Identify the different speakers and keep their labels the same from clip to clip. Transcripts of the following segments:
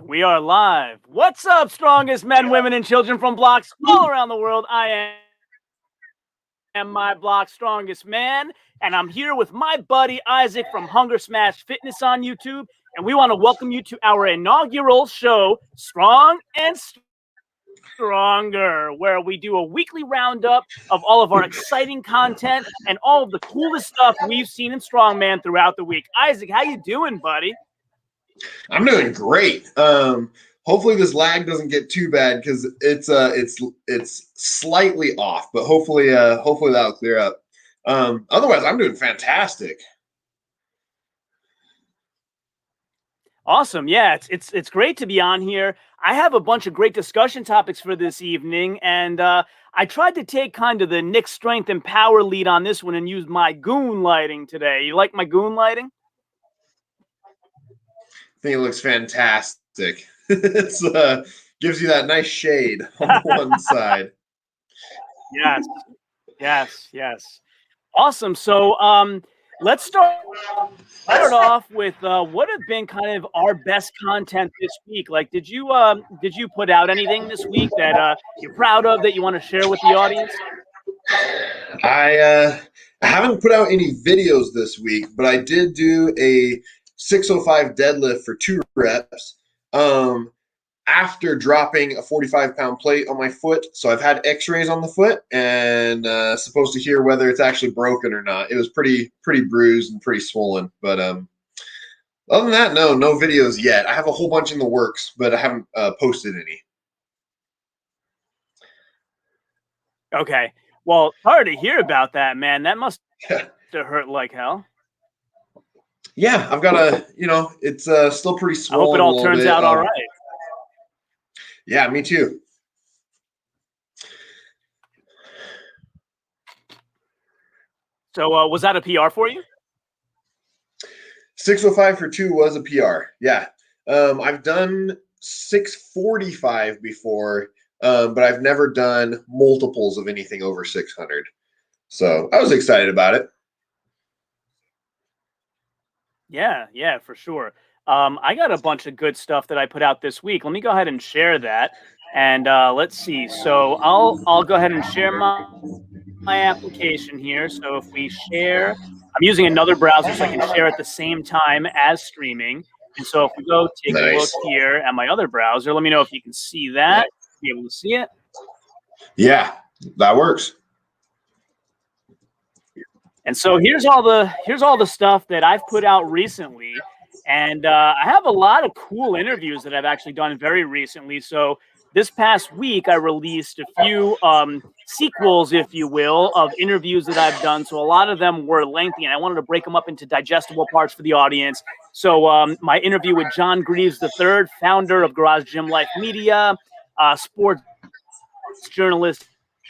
Speaker 1: We are live. What's up, strongest men, women, and children from blocks all around the world? I am my block's strongest man, and I'm here with my buddy Isaac from Hunger Smash Fitness on YouTube, and we want to welcome you to our inaugural show, Strong and Stronger, where we do a weekly roundup of all of our exciting content and all of the coolest stuff we've seen in Strongman throughout the week. Isaac, how you doing, buddy?
Speaker 2: I'm doing great. Hopefully this lag doesn't get too bad because it's slightly off, but hopefully that'll clear up. Otherwise, I'm doing fantastic.
Speaker 1: Awesome. Yeah, it's great to be on here. I have a bunch of great discussion topics for this evening, and I tried to take kind of the Nick strength and power lead on this one and use my goon lighting today. You like my goon lighting?
Speaker 2: I think it looks fantastic. It gives you that nice shade on one side.
Speaker 1: Yes. Awesome. So let's start off with what have been kind of our best content this week. Like, did you put out anything this week that you're proud of that you want to share with the audience?
Speaker 2: I haven't put out any videos this week, but I did do a 605 deadlift for 2 reps after dropping a 45-pound plate on my foot. So I've had x-rays on the foot and supposed to hear whether it's actually broken or not. It was pretty bruised and pretty swollen. But other than that, no videos yet. I have a whole bunch in the works, but I haven't posted any.
Speaker 1: Okay. Well, sorry to hear about that, man. That must have hurt like hell.
Speaker 2: Yeah, I've got it's still pretty swollen.
Speaker 1: I hope it all turns out all right.
Speaker 2: Yeah, me too.
Speaker 1: So was that a PR for you?
Speaker 2: 605 for 2 was a PR. Yeah. I've done 645 before, but I've never done multiples of anything over 600. So I was excited about it.
Speaker 1: Yeah, for sure. I got a bunch of good stuff that I put out this week. Let me go ahead and share that. And let's see. So I'll go ahead and share my application here. So if we share, I'm using another browser so I can share at the same time as streaming. And so if we go take a look here at my other browser, let me know if you can see that. Be able to see it?
Speaker 2: Yeah, that works.
Speaker 1: And so here's all the stuff that I've put out recently. And I have a lot of cool interviews that I've actually done very recently. So this past week, I released a few sequels, if you will, of interviews that I've done. So a lot of them were lengthy, and I wanted to break them up into digestible parts for the audience. So my interview with John Greaves III, founder of Garage Gym Life Media, sports journalist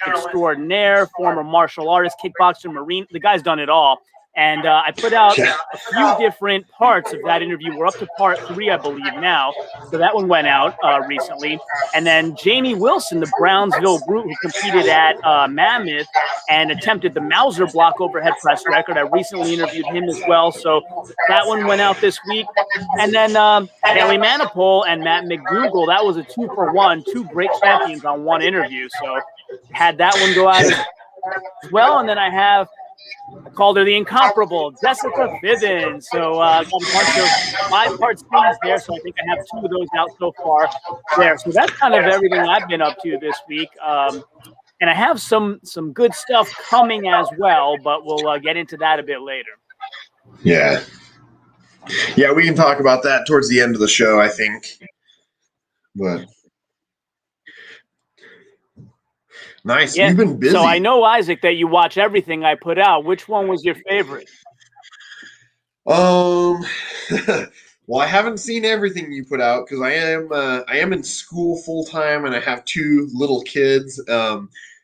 Speaker 1: extraordinaire, former martial artist, kickboxer, Marine. The guy's done it all. And I put out a few different parts of that interview. We're up to part 3, I believe, now. So that one went out recently. And then Jamie Wilson, the Brownsville Brute who competed at Mammoth and attempted the Mauser block overhead press record. I recently interviewed him as well. So that one went out this week. And then Haley Manipul and Matt McDougall, that was a 2-for-1, 2 great champions on one interview. So had that one go out as well. And then I called her the incomparable Jessica Fibbins. So got a bunch of 5-part series there. So I think I have 2 of those out so far there. So that's kind of everything I've been up to this week. And I have some good stuff coming as well, but we'll get into that a bit later.
Speaker 2: Yeah, we can talk about that towards the end of the show, I think. But nice. Yeah. You've been busy.
Speaker 1: So I know, Isaac, that you watch everything I put out. Which one was your favorite?
Speaker 2: Well, I haven't seen everything you put out because I am in school full time and I have 2 little kids.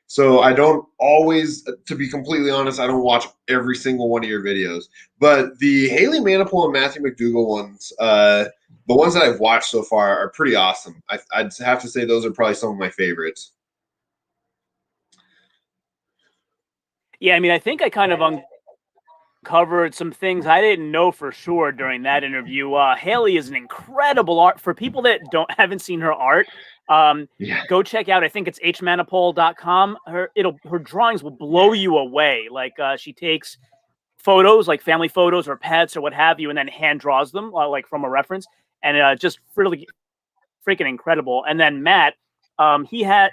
Speaker 2: So I don't always, to be completely honest, I don't watch every single one of your videos. But the Haley Manipul and Matthew McDougall ones, the ones that I've watched so far are pretty awesome. I'd have to say those are probably some of my favorites.
Speaker 1: Yeah, I mean, I think I kind of covered some things I didn't know for sure during that interview. Haley is an incredible art. For people that haven't seen her art,
Speaker 2: Yeah.
Speaker 1: go check out. I think it's hmanipole.com. Her drawings will blow you away. Like she takes photos, like family photos or pets or what have you, and then hand draws them like from a reference, and just really freaking incredible. And then Matt,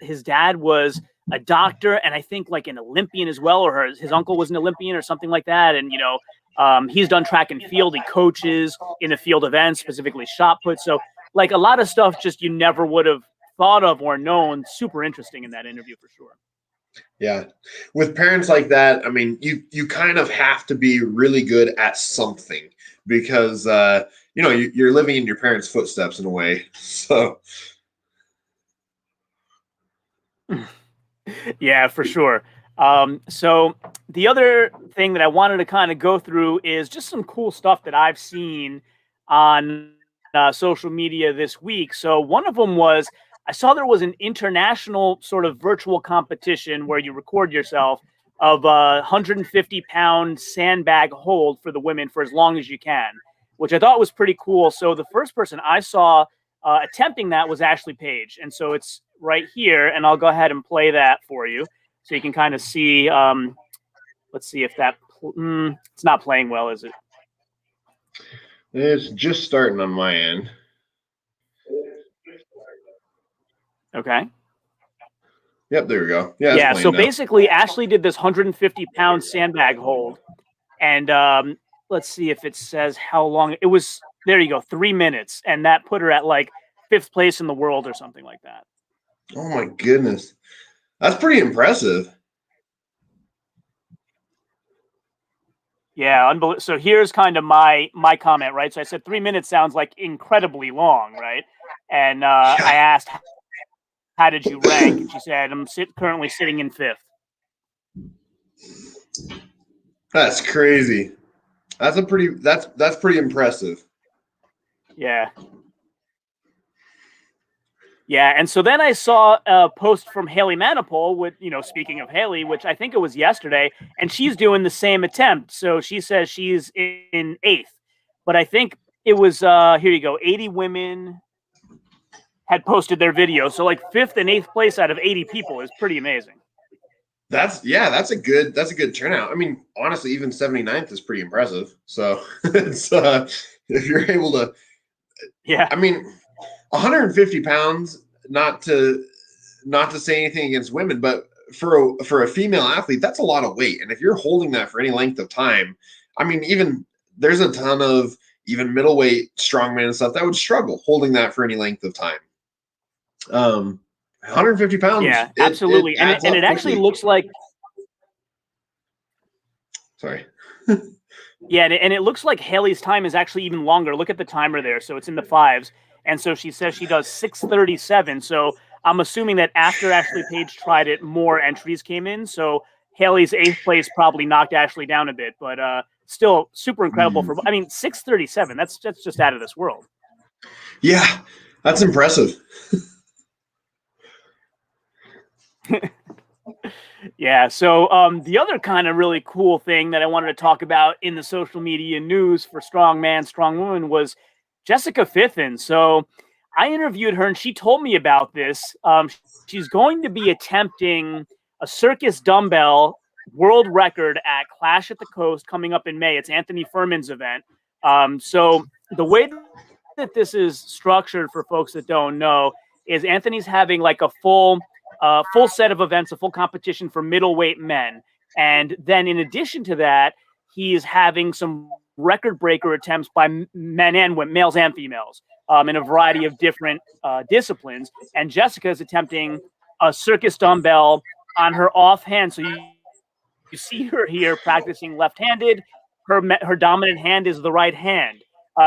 Speaker 1: his dad was a doctor and I think like an Olympian as well, or his uncle was an Olympian or something like that. And he's done track and field. He coaches in the field events, specifically shot put. So like a lot of stuff just you never would have thought of or known. Super interesting in that interview for sure.
Speaker 2: Yeah. With parents like that, I mean, you kind of have to be really good at something because you're living in your parents' footsteps in a way. So
Speaker 1: yeah, for sure. So the other thing that I wanted to kind of go through is just some cool stuff that I've seen on social media this week. So one of them was I saw there was an international sort of virtual competition where you record yourself of a 150-pound sandbag hold for the women for as long as you can, which I thought was pretty cool. So the first person I saw attempting that was Ashley Page. And so it's right here, and I'll go ahead and play that for you so you can kind of see. Let's see if that it's not playing well, is it?
Speaker 2: it's just starting on my end.
Speaker 1: Okay.
Speaker 2: Yep, there we go. Yeah.
Speaker 1: Yeah. So basically, Ashley did this 150-pound sandbag hold, and let's see if it says how long it was. There you go, 3 minutes, and that put her at like 5th place in the world or something like that.
Speaker 2: Oh my goodness, that's pretty impressive.
Speaker 1: Yeah, unbelievable. So here's kind of my comment, right? So I said 3 minutes sounds like incredibly long, right? And I asked, how did you rank? And she said, I'm currently sitting in 5th.
Speaker 2: That's crazy. That's pretty impressive.
Speaker 1: Yeah. Yeah, and so then I saw a post from Haley Manipole with, speaking of Haley, which I think it was yesterday, and she's doing the same attempt. So she says she's in 8th, but I think it was, here you go, 80 women had posted their video. So like 5th and 8th place out of 80 people is pretty amazing.
Speaker 2: That's a good turnout. I mean, honestly, even 79th is pretty impressive. So it's if you're able to,
Speaker 1: yeah,
Speaker 2: I mean, 150 pounds, not to say anything against women, but for a female athlete, that's a lot of weight. And if you're holding that for any length of time, I mean, even there's a ton of even middleweight strongman and stuff that would struggle holding that for any length of time. 150 pounds.
Speaker 1: Yeah, absolutely. And it actually looks like.
Speaker 2: Sorry.
Speaker 1: Yeah, and it looks like Haley's time is actually even longer. Look at the timer there. So it's in the 5s. And so she says she does 6:37. So I'm assuming that after Ashley Page tried it, more entries came in. So Haley's 8th place probably knocked Ashley down a bit, but still super incredible for. I mean, 6:37. That's just out of this world.
Speaker 2: Yeah, that's impressive.
Speaker 1: Yeah. So the other kind of really cool thing that I wanted to talk about in the social media news for Strongman, Strongwoman was Jessica Fithin. So I interviewed her and she told me about this. She's going to be attempting a circus dumbbell world record at Clash at the Coast coming up in May. It's Anthony Furman's event. So the way that this is structured for folks that don't know is Anthony's having like a full set of events, a full competition for middleweight men. And then in addition to that, he's having some record breaker attempts by men and women, males and females, in a variety of different disciplines. And Jessica is attempting a circus dumbbell on her offhand. So you see her here practicing left-handed. Her dominant hand is the right hand.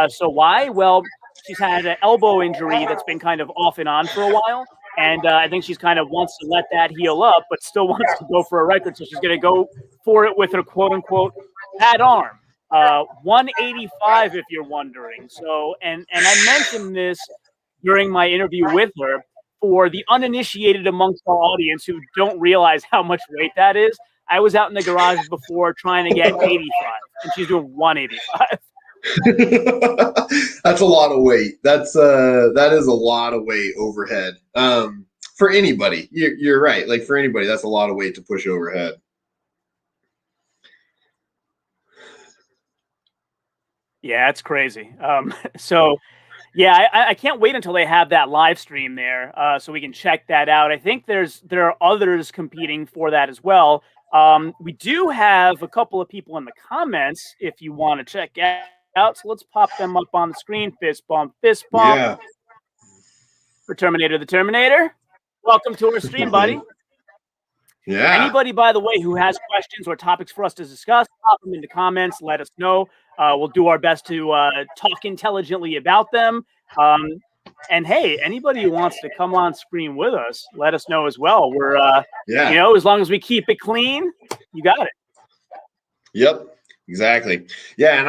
Speaker 1: So why? Well, she's had an elbow injury that's been kind of off and on for a while. And I think she's kind of wants to let that heal up, but still wants to go for a record. So she's going to go for it with her quote-unquote bad arm. 185, if you're wondering. So, and I mentioned this during my interview with her for the uninitiated amongst our audience who don't realize how much weight that is. I was out in the garage before trying to get 85, and she's doing 185.
Speaker 2: That's a lot of weight. That is a lot of weight overhead. For anybody, you're right. Like for anybody, that's a lot of weight to push overhead.
Speaker 1: Yeah, it's crazy. So yeah, I can't wait until they have that live stream there, so we can check that out. I think there are others competing for that as well. We do have a couple of people in the comments if you want to check out. So let's pop them up on the screen. Fist bump, fist bump.
Speaker 2: Yeah.
Speaker 1: For Terminator the Terminator. Welcome to our stream, buddy.
Speaker 2: Yeah.
Speaker 1: Anybody, by the way, who has questions or topics for us to discuss, pop them in the comments. Let us know. We'll do our best to talk intelligently about them. And hey, anybody who wants to come on screen with us, let us know as well. We're,
Speaker 2: yeah.
Speaker 1: You know, as long as we keep it clean, you got it.
Speaker 2: Yep. Exactly. Yeah, and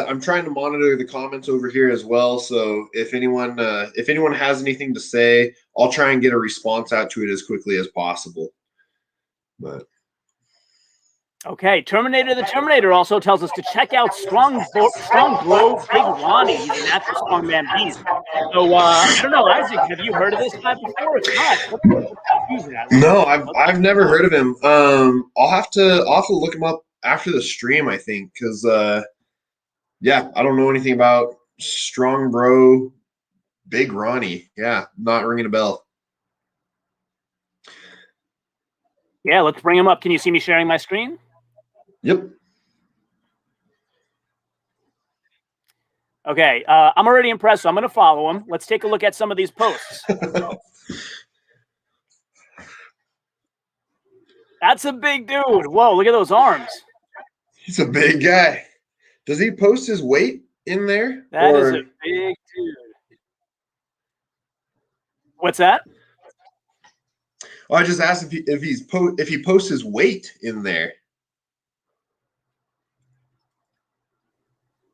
Speaker 2: I'm trying to monitor the comments over here as well. So if anyone has anything to say, I'll try and get a response out to it as quickly as possible. But
Speaker 1: okay, Terminator the Terminator also tells us to check out Strong Bro Big Ronnie. He's a natural strongman beast. So I don't know, Isaac, have you heard of this guy before? If not,
Speaker 2: no, I've never heard of him. I'll have to look him up after the stream, I think, because yeah, I don't know anything about Strong Bro Big Ronnie. Yeah, not ringing a bell.
Speaker 1: Yeah, let's bring him up. Can you see me sharing my screen?
Speaker 2: Yep.
Speaker 1: Okay, I'm already impressed, so I'm going to follow him. Let's take a look at some of these posts. That's a big dude. Whoa, look at those arms.
Speaker 2: He's a big guy. Does he post his weight in there?
Speaker 1: That is a big dude. What's that?
Speaker 2: Oh, I just asked if he posts his weight in there.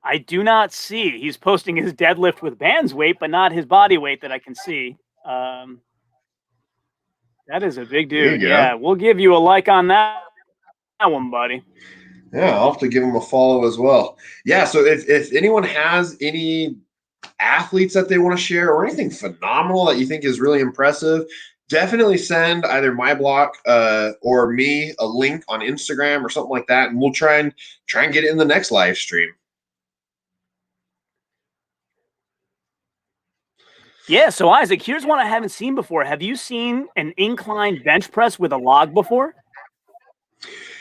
Speaker 1: I do not see. He's posting his deadlift with band's weight, but not his body weight that I can see. That is a big dude. Yeah, we'll give you a like on that one, buddy.
Speaker 2: Yeah, I'll have to give him a follow as well. Yeah, so if anyone has any athletes that they want to share or anything phenomenal that you think is really impressive, definitely send either my block or me a link on Instagram or something like that, and we'll try and get it in the next live stream.
Speaker 1: Yeah, so Isaac, here's one I haven't seen before. Have you seen an incline bench press with a log before?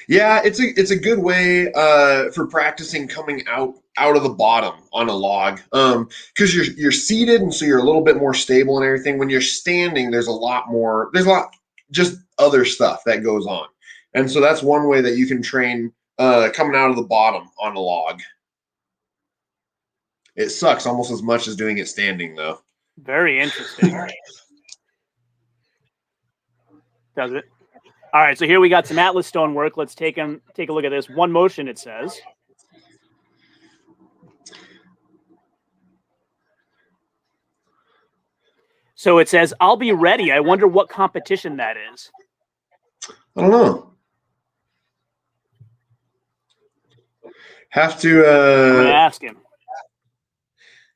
Speaker 2: Yeah, it's a good way for practicing coming out of the bottom on a log, because you're seated, and so you're a little bit more stable and everything. When you're standing, there's a lot just other stuff that goes on, and so that's one way that you can train coming out of the bottom on a log. It sucks almost as much as doing it standing, though.
Speaker 1: Very interesting. Does it? All right, so here we got some Atlas stone work. Let's take a look at this. One motion, it says. So it says, I'll be ready. I wonder what competition that is.
Speaker 2: I don't know. Have to
Speaker 1: I'm gonna ask him.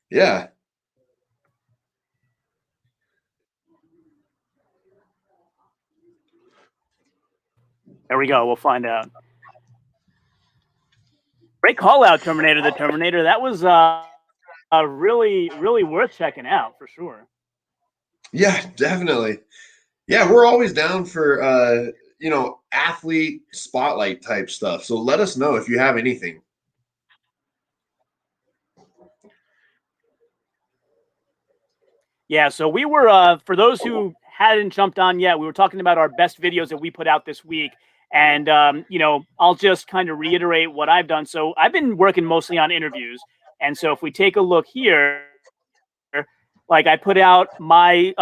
Speaker 2: Yeah.
Speaker 1: There we go. We'll find out. Great call out, Terminator the Terminator. That was really, really worth checking out for sure.
Speaker 2: Yeah, definitely. Yeah, we're always down for athlete spotlight type stuff. So let us know if you have anything.
Speaker 1: Yeah, so we were for those who hadn't jumped on yet, we were talking about our best videos that we put out this week. And, I'll just kind of reiterate what I've done. So I've been working mostly on interviews. And so if we take a look here, like I put out my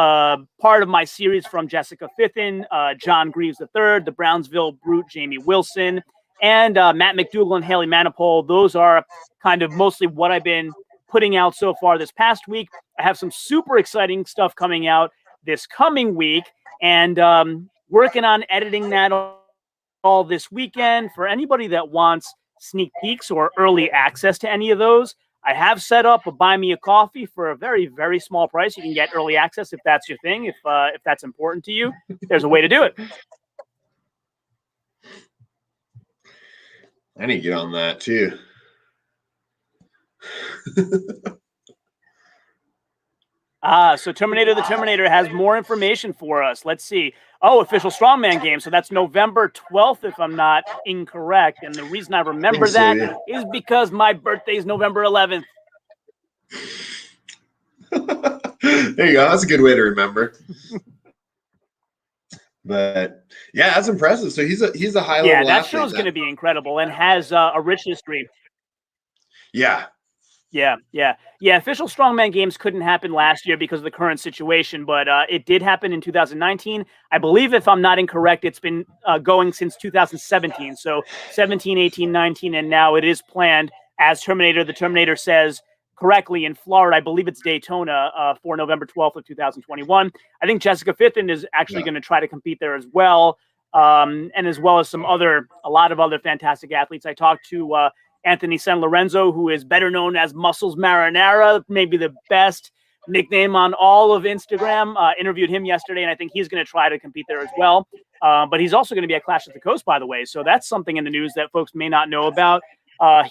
Speaker 1: part of my series from Jessica Fithin, John Greaves III, the Brownsville Brute, Jamie Wilson, and Matt McDougall and Haley Manipul. Those are kind of mostly what I've been putting out so far this past week. I have some super exciting stuff coming out this coming week, and working on editing that all this weekend. For anybody that wants sneak peeks or early access to any of those, I have set up a buy me a coffee for a very, very small price. You can get early access if that's your thing, if that's important to you. There's a way to do it.
Speaker 2: I need to get on that too.
Speaker 1: So Terminator the Terminator has more information for us. Let's see. Oh, official Strongman game. So that's November 12th, if I'm not incorrect. And the reason I remember that is because my birthday is November 11th.
Speaker 2: There you go. That's a good way to remember. But yeah, that's impressive. So he's a high level.
Speaker 1: Yeah, that show's going to be incredible and has a rich history.
Speaker 2: Yeah.
Speaker 1: Official Strongman games couldn't happen last year because of the current situation, but it did happen in 2019. I believe, if I'm not incorrect, it's been going since 2017. So 17, 18, 19, and now it is planned, as Terminator the Terminator says correctly, in Florida. I believe it's Daytona for November 12th of 2021. I think Jessica Fitton is actually going to try to compete there as well, and as well as a lot of other fantastic athletes. I talked to Anthony San Lorenzo, who is better known as Muscles Marinara, maybe the best nickname on all of Instagram. Interviewed him yesterday, and I think he's going to try to compete there as well. But he's also going to be at Clash at the Coast, by the way. So that's something in the news that folks may not know about.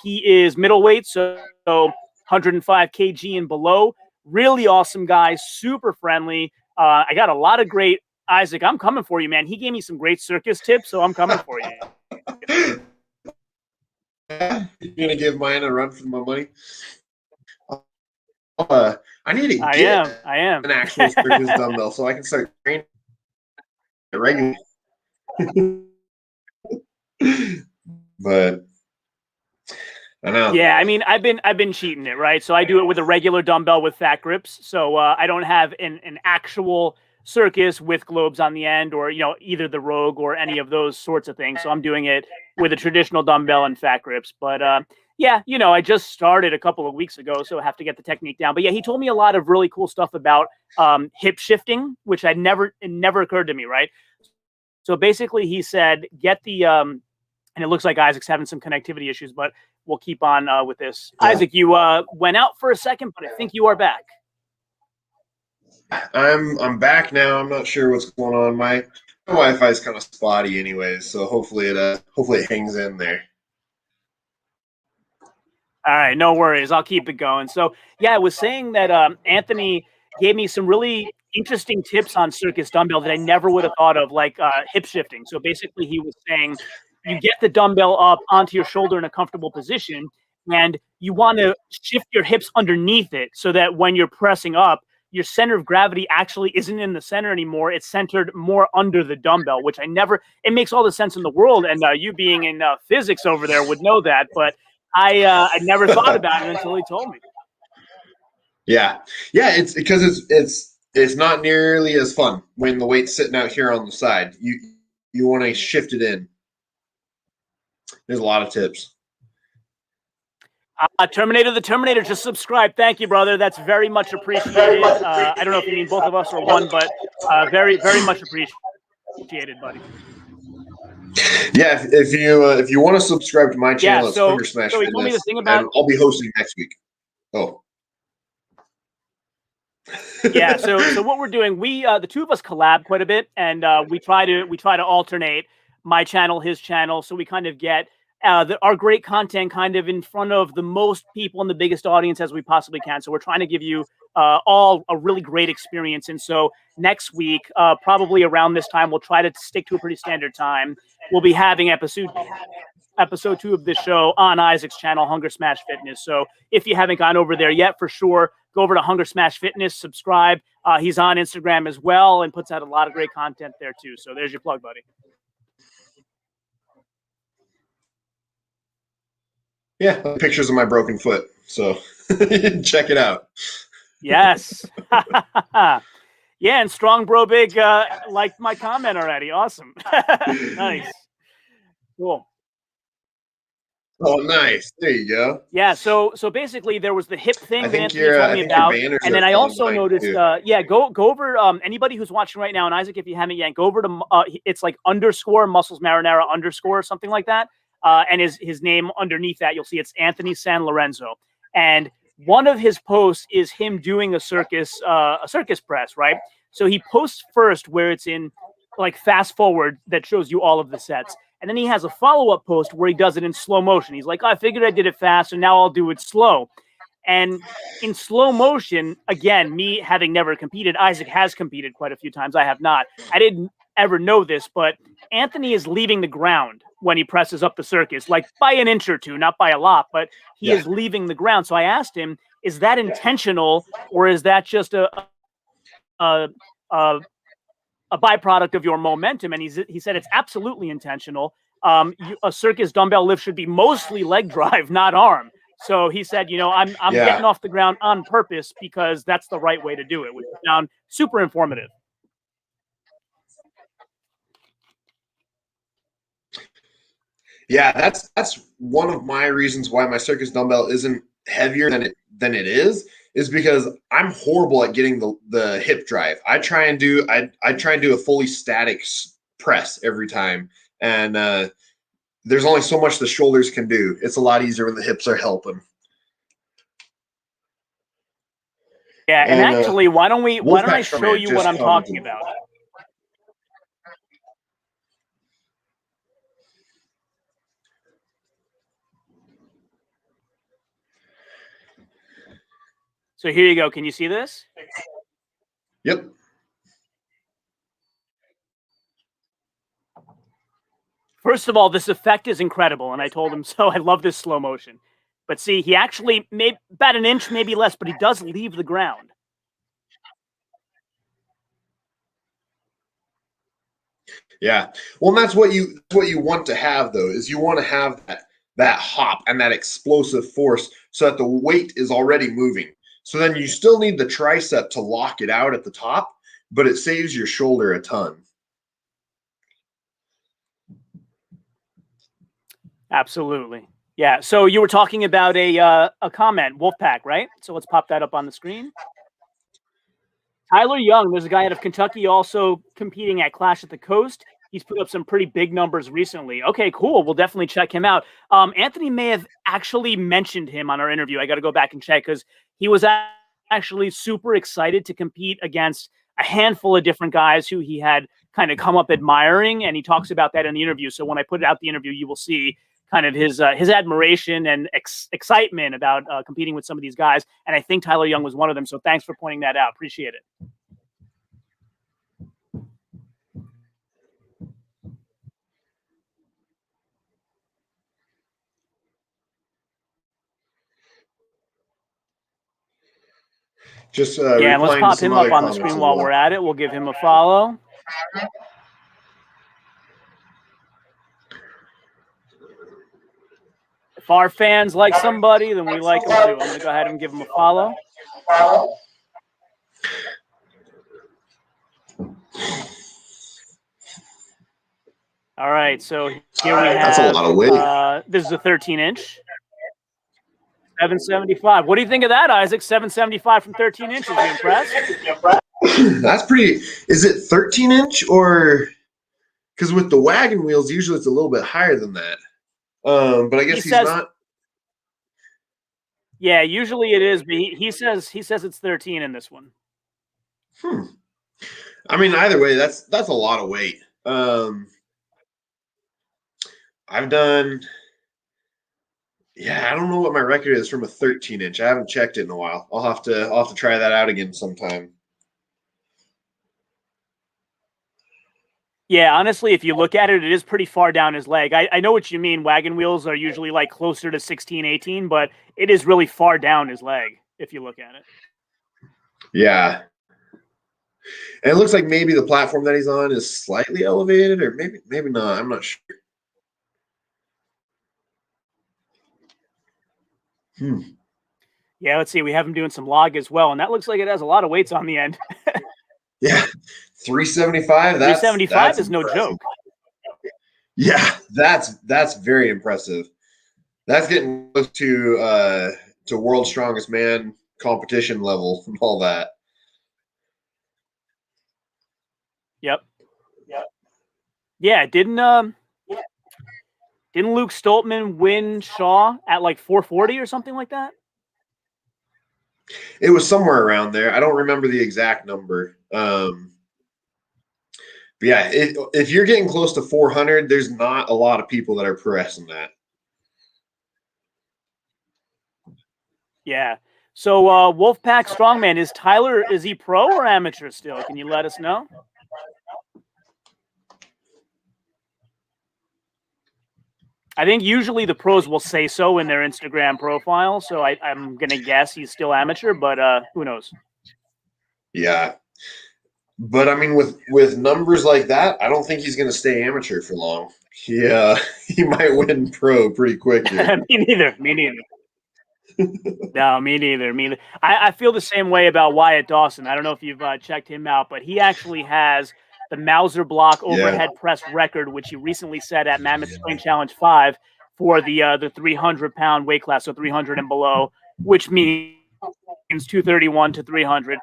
Speaker 1: He is middleweight, so 105 kg and below. Really awesome guy, super friendly. I got a lot of great, Isaac, I'm coming for you, man. He gave me some great circus tips, so I'm coming for you.
Speaker 2: You're gonna give mine a run for my money. I need to get
Speaker 1: I am
Speaker 2: an actual circus dumbbell so I can start training regularly. But I know.
Speaker 1: Yeah, I mean, I've been cheating it, right? So I do it with a regular dumbbell with fat grips. So I don't have an actual circus with globes on the end, or either the Rogue or any of those sorts of things. So I'm doing it with a traditional dumbbell and fat grips. But yeah, I just started a couple of weeks ago, so I have to get the technique down. But yeah, he told me a lot of really cool stuff about hip shifting, which it never occurred to me, right? So basically, he said, get the and it looks like Isaac's having some connectivity issues, but we'll keep on with this. Yeah. Isaac, you went out for a second, but I think you are back.
Speaker 2: I'm back now. I'm not sure what's going on. My Wi-Fi is kind of spotty, anyways. So hopefully it hangs in there.
Speaker 1: All right, no worries. I'll keep it going. So yeah, I was saying that Anthony gave me some really interesting tips on circus dumbbell that I never would have thought of, like hip shifting. So basically, he was saying you get the dumbbell up onto your shoulder in a comfortable position, and you want to shift your hips underneath it so that when you're pressing up, your center of gravity actually isn't in the center anymore. It's centered more under the dumbbell, which it makes all the sense in the world. And you being in physics over there would know that, but I never thought about it until he told me.
Speaker 2: Yeah. It's because it's not nearly as fun when the weight's sitting out here on the side. You want to shift it in. There's a lot of tips.
Speaker 1: Terminator the Terminator just subscribed. Thank you, brother. That's very much appreciated. I don't know if you mean both of us or one, but very, very much appreciated, buddy.
Speaker 3: Yeah, if you want to subscribe to my channel, it's Finger Smash
Speaker 1: he
Speaker 3: Fitness,
Speaker 1: told me the thing about,
Speaker 3: and I'll be hosting next week. Oh.
Speaker 1: Yeah, so what we're doing, we the two of us collab quite a bit, and we try to alternate my channel, his channel, so we kind of get our great content kind of in front of the most people and the biggest audience as we possibly can. So we're trying to give you all a really great experience. And so next week, probably around this time, we'll try to stick to a pretty standard time. We'll be having episode 2 of this show on Isaac's channel, Hunger Smash Fitness. So if you haven't gone over there yet, for sure, go over to Hunger Smash Fitness, subscribe. He's on Instagram as well and puts out a lot of great content there too. So there's your plug, buddy.
Speaker 3: Yeah, pictures of my broken foot. So check it out.
Speaker 1: Yes. Yeah, and Strong Bro Big liked my comment already. Awesome. Nice. Cool.
Speaker 2: Oh, nice. There you go.
Speaker 1: Yeah, so basically there was the hip thing
Speaker 2: I
Speaker 1: that
Speaker 2: think
Speaker 1: Anthony
Speaker 2: your
Speaker 1: told me about,
Speaker 2: banners
Speaker 1: and then
Speaker 2: are
Speaker 1: I
Speaker 2: on
Speaker 1: also
Speaker 2: mine,
Speaker 1: noticed,
Speaker 2: too.
Speaker 1: yeah, go over anybody who's watching right now, and Isaac, if you haven't yet, go over to it's like _ Muscles Marinara _ something like that, and his name underneath that you'll see it's Anthony San Lorenzo, and one of his posts is him doing a circus press, right? So he posts first where it's in like fast forward that shows you all of the sets. And then he has a follow-up post where he does it in slow motion. He's like, oh, I figured I did it fast, and now I'll do it slow. And in slow motion, again, me having never competed, Isaac has competed quite a few times. I have not. I didn't ever know this, but Anthony is leaving the ground when he presses up the circus, like by an inch or two, not by a lot, but he is leaving the ground. So I asked him, is that intentional, or is that just a byproduct of your momentum? And he said it's absolutely intentional. A circus dumbbell lift should be mostly leg drive, not arm. So he said, you know, I'm getting off the ground on purpose because that's the right way to do it, which I found super informative.
Speaker 2: Yeah, that's one of my reasons why my circus dumbbell isn't heavier than it is because I'm horrible at getting the hip drive. I try and do a fully static press every time, and there's only so much the shoulders can do. It's a lot easier when the hips are helping.
Speaker 1: Yeah, and actually, why don't I show you what I'm talking about? So here you go. Can you see this?
Speaker 2: Yep.
Speaker 1: First of all, this effect is incredible, and I told him so. I love this slow motion. But see, he actually made about an inch, maybe less, but he does leave the ground.
Speaker 2: Yeah. Well, and that's what you want to have, though, is you want to have that hop and that explosive force so that the weight is already moving. So then you still need the tricep to lock it out at the top, but it saves your shoulder a ton.
Speaker 1: Absolutely. Yeah. So you were talking about a comment, Wolfpack, right? So let's pop that up on the screen. Tyler Young, there's a guy out of Kentucky also competing at Clash at the Coast. He's put up some pretty big numbers recently. Okay, cool. We'll definitely check him out. Anthony may have actually mentioned him on our interview. I got to go back and check because he was actually super excited to compete against a handful of different guys who he had kind of come up admiring, and he talks about that in the interview. So when I put out the interview, you will see kind of his admiration and excitement about competing with some of these guys. And I think Tyler Young was one of them. So thanks for pointing that out. Appreciate it.
Speaker 2: Just
Speaker 1: yeah, let's pop him up on the screen while we're at it. We'll give him a follow. If our fans like somebody, then we like them too. I'm going to go ahead and give him a follow. All right, so here we have.
Speaker 2: That's a lot of weight.
Speaker 1: This is a 13-inch. 775. What do you think of that, Isaac? 775 from 13 inches. You impressed?
Speaker 2: That's pretty. Is it 13-inch or? Because with the wagon wheels, usually it's a little bit higher than that. But I guess he's not.
Speaker 1: Yeah, usually it is. But he says it's 13 in this one.
Speaker 2: I mean, either way, that's a lot of weight. I've done. Yeah, I don't know what my record is from a 13-inch. I haven't checked it in a while. I'll have to try that out again sometime.
Speaker 1: Yeah, honestly, if you look at it, it is pretty far down his leg. I know what you mean. Wagon wheels are usually like closer to 16, 18, but it is really far down his leg if you look at it.
Speaker 2: Yeah. And it looks like maybe the platform that he's on is slightly elevated, or maybe not. I'm not sure.
Speaker 1: Yeah, let's see. We have him doing some log as well, and that looks like it has a lot of weights on the end.
Speaker 2: Yeah, 375.
Speaker 1: 375 is no joke.
Speaker 2: Yeah, that's very impressive. That's getting close to World's Strongest Man competition level and all that.
Speaker 1: Yep. Yeah, didn't Luke Stoltman win Shaw at like 440 or something like that?
Speaker 2: It was somewhere around there. I don't remember the exact number. But yeah, if you're getting close to 400, there's not a lot of people that are pressing that.
Speaker 1: Yeah. So Wolfpack Strongman, is Tyler, is he pro or amateur still? Can you let us know? I think usually the pros will say so in their Instagram profile, so I'm going to guess he's still amateur, but who knows?
Speaker 2: Yeah. But I mean, with numbers like that, I don't think he's going to stay amateur for long. Yeah, he might win pro pretty quick here.
Speaker 1: Me neither. No, me neither. I feel the same way about WYATT DAWSON. I don't know if you've checked him out, but he actually has the Mauser block overhead press record, which he recently set at Mammoth Spring Challenge 5 for the 300-pound weight class, so 300 and below, which means 231 to 300.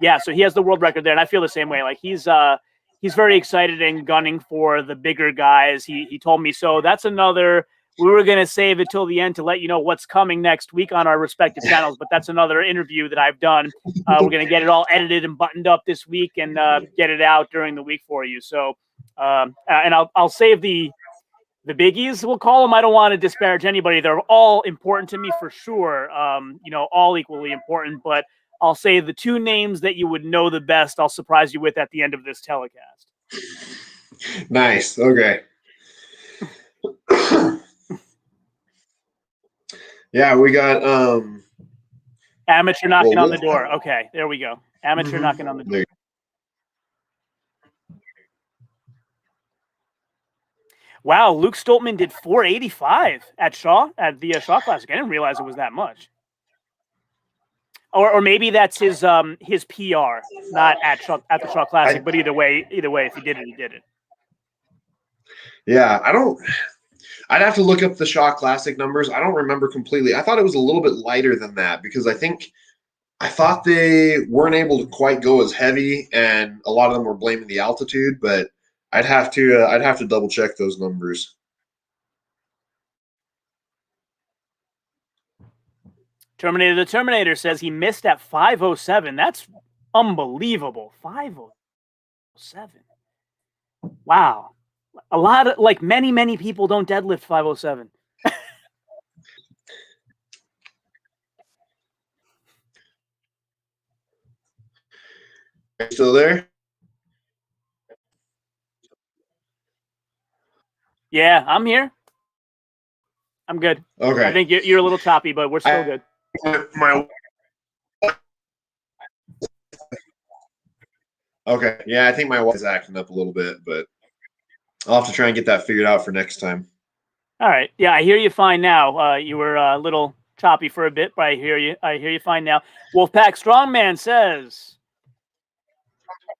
Speaker 1: Yeah, so he has the world record there, and I feel the same way. Like he's very excited and gunning for the bigger guys. He told me so. That's another. We were going to save it till the end to let you know what's coming next week on our respective channels, but that's another interview that I've done. We're going to get it all edited and buttoned up this week and get it out during the week for you. So, and I'll save the biggies, we'll call them. I don't want to disparage anybody. They're all important to me for sure. All equally important, but I'll say the two names that you would know the best, I'll surprise you with at the end of this telecast.
Speaker 2: Nice. Okay. Yeah, we got
Speaker 1: amateur knocking on the door. Okay, there we go. Amateur knocking on the door. Wow, Luke Stoltman did 485 at the Shaw Classic. I didn't realize it was that much. Or maybe that's his PR, not at the Shaw Classic. But either way, if he did it, he did it.
Speaker 2: Yeah, I'd have to look up the Shaw Classic numbers. I don't remember completely. I thought it was a little bit lighter than that because I thought they weren't able to quite go as heavy, and a lot of them were blaming the altitude. But I'd have to double check those numbers.
Speaker 1: Terminator the Terminator says he missed at 507. That's unbelievable. 507. Wow. A lot of many people don't deadlift 507.
Speaker 2: Still there?
Speaker 1: Yeah, I'm here. I'm good.
Speaker 2: Okay.
Speaker 1: I think you're a little choppy, but we're still good.
Speaker 2: Okay. Yeah, I think my wife is acting up a little bit, but I'll have to try and get that figured out for next time.
Speaker 1: All right. Yeah, I hear you fine now. You were a little choppy for a bit, but I hear you fine now. Wolfpack Strongman says,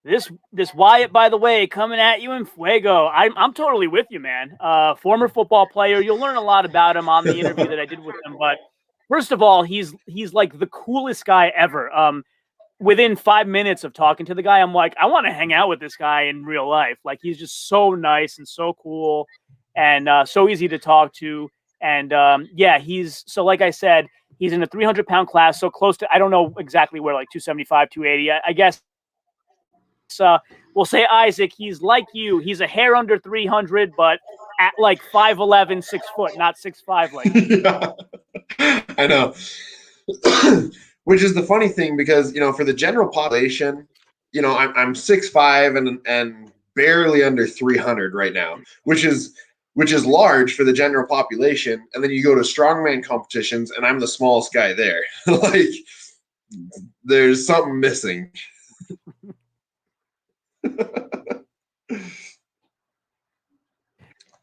Speaker 1: This WYATT, by the way, coming at you in fuego. I'm totally with you, man. Former football player. You'll learn a lot about him on the interview that I did with him. But first of all, he's like the coolest guy ever. Within 5 minutes of talking to the guy, I'm like, I want to hang out with this guy in real life. Like, he's just so nice and so cool and so easy to talk to. And yeah, like I said, he's in the 300-pound class, so close to, I don't know exactly where, like 275, 280. I guess we'll say Isaac, he's like you. He's a hair under 300, but at like 5'11", 6 foot, not 6'5" like you.
Speaker 2: Yeah. I know. Which is the funny thing because, for the general population, I'm 6'5" and barely under 300 right now, which is large for the general population. And then you go to strongman competitions and I'm the smallest guy there. Like, there's something missing.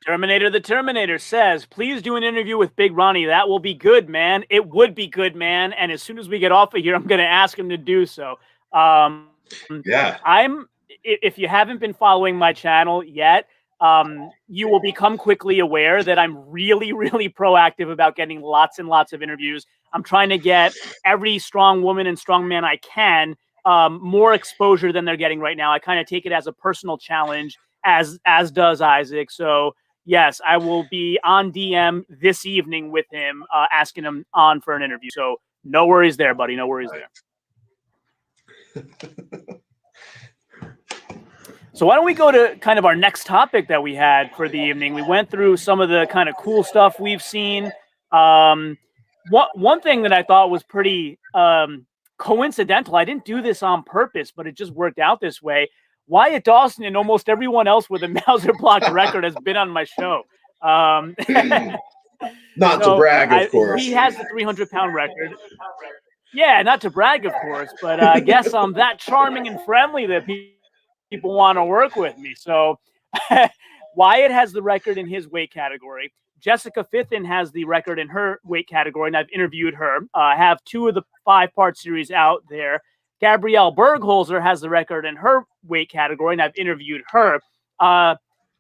Speaker 1: Terminator the Terminator says, please do an interview with Big Ronnie. That will be good, man. It would be good, man. And as soon as we get off of here, I'm going to ask him to do so.
Speaker 2: Yeah.
Speaker 1: If you haven't been following my channel yet, you will become quickly aware that I'm really, really proactive about getting lots and lots of interviews. I'm trying to get every strong woman and strong man I can more exposure than they're getting right now. I kind of take it as a personal challenge, as does Isaac. So yes, I will be on DM this evening with him, asking him on for an interview. So no worries there, buddy. No worries there. So why don't we go to kind of our next topic that we had for the evening? We went through some of the kind of cool stuff we've seen. One thing that I thought was pretty coincidental, I didn't do this on purpose, but it just worked out this way. WYATT Dawson and almost everyone else with a Mauser block record has been on my show.
Speaker 2: Not to brag, of course.
Speaker 1: He has the 300-pound record. Yeah, not to brag, of course, but I guess I'm that charming and friendly that people want to work with me. So WYATT has the record in his weight category. Jessica Fithin has the record in her weight category, and I've interviewed her. I have 2 of the 5-part series out there. Gabby Bergholz has the record in her weight category, and I've interviewed her.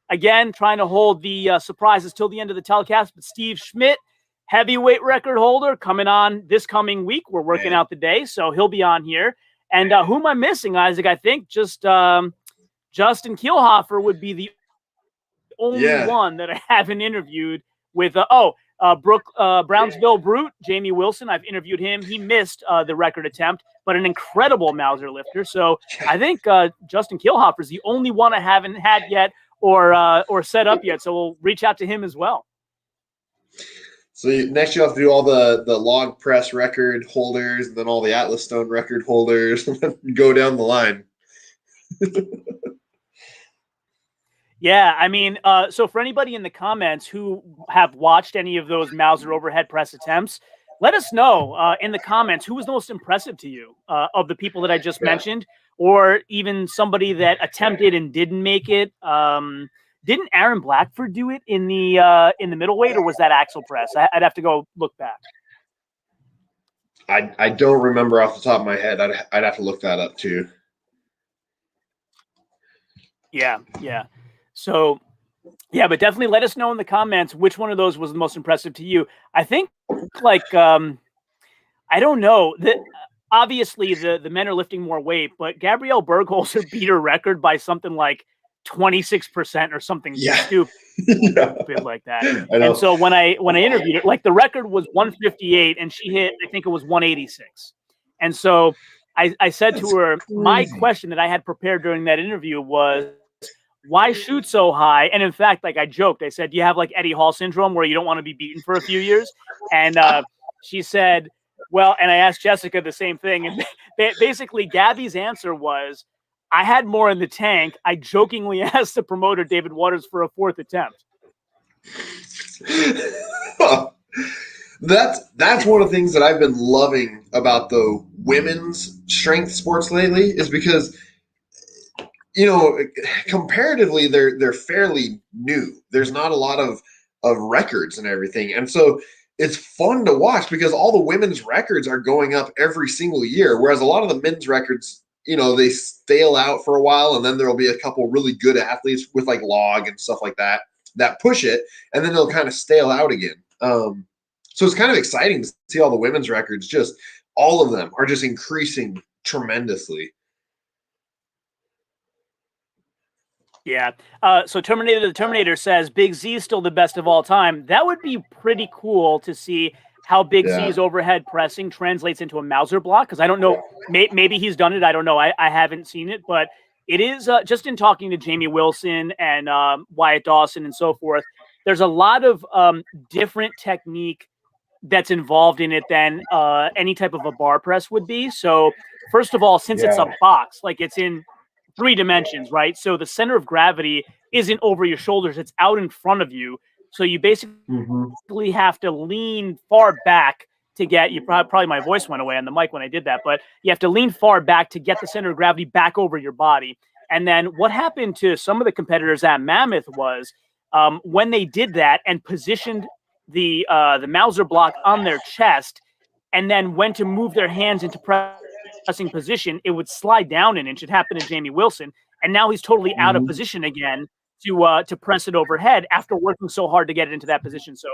Speaker 1: Again, trying to hold the surprises till the end of the telecast, but Steve Schmidt, heavyweight record holder, coming on this coming week. We're working out the day, so he'll be on here. And who am I missing, Isaac? I think just Justin Kielhofer would be the only one that I haven't interviewed with. Brownsville Brute, Jamie Wilson. I've interviewed him. He missed the record attempt, but an incredible Mauser lifter. So I think Justin Kielhofer is the only one I haven't had yet or set up yet. So we'll reach out to him as well.
Speaker 2: So next you have to do all the log press record holders and then all the Atlas Stone record holders and then go down the line.
Speaker 1: Yeah, I mean, so for anybody in the comments who have watched any of those Mauser overhead press attempts, let us know in the comments who was the most impressive to you of the people that I just mentioned, or even somebody that attempted and didn't make it. Didn't Aaron Blackford do it in the middleweight, or was that axle press? I'd have to go look back.
Speaker 2: I don't remember off the top of my head. I'd have to look that up too.
Speaker 1: Yeah. So, yeah, but definitely let us know in the comments which one of those was the most impressive to you. I think, like, I don't know. Obviously, the men are lifting more weight, but Gabby Bergholz beat her record by something like 26% or something stupid like that. And so when I interviewed her, like, the record was 158 and she hit, I think it was 186. And so I said to her, my question that I had prepared during that interview was, why shoot so high? And in fact, like, I joked, I said, do you have like Eddie Hall syndrome where you don't want to be beaten for a few years? And she said, well, and I asked Jessica the same thing. And basically Gabby's answer was, I had more in the tank. I jokingly asked the promoter, David Waters, for a 4th attempt.
Speaker 2: That's one of the things that I've been loving about the women's strength sports lately, is because, you know, comparatively, they're fairly new. There's not a lot of records and everything. And so it's fun to watch because all the women's records are going up every single year, whereas a lot of the men's records, you know, they stale out for a while, and then there'll be a couple really good athletes with like log and stuff like that push it, and then they'll kind of stale out again. So it's kind of exciting to see all the women's records, just all of them are just increasing tremendously.
Speaker 1: Yeah. So Terminator says Big Z is still the best of all time. That would be pretty cool to see how Big Z's overhead pressing translates into a Mauser block, because I don't know. Maybe he's done it. I don't know. I haven't seen it, but it is just in talking to Jamie Wilson and WYATT Dawson and so forth. There's a lot of different technique that's involved in it than any type of a bar press would be. So first of all, since it's a box, like it's in 3 dimensions, right? So the center of gravity isn't over your shoulders. It's out in front of you. So you basically have to lean far back to get, probably my voice went away on the mic when I did that, but you have to lean far back to get the center of gravity back over your body. And then what happened to some of the competitors at Mammoth was when they did that and positioned the Mauser block on their chest and then went to move their hands into pressing position, it would slide down an inch. It happened to Jamie Wilson, and now he's totally out of position again. to press it overhead after working so hard to get it into that position. So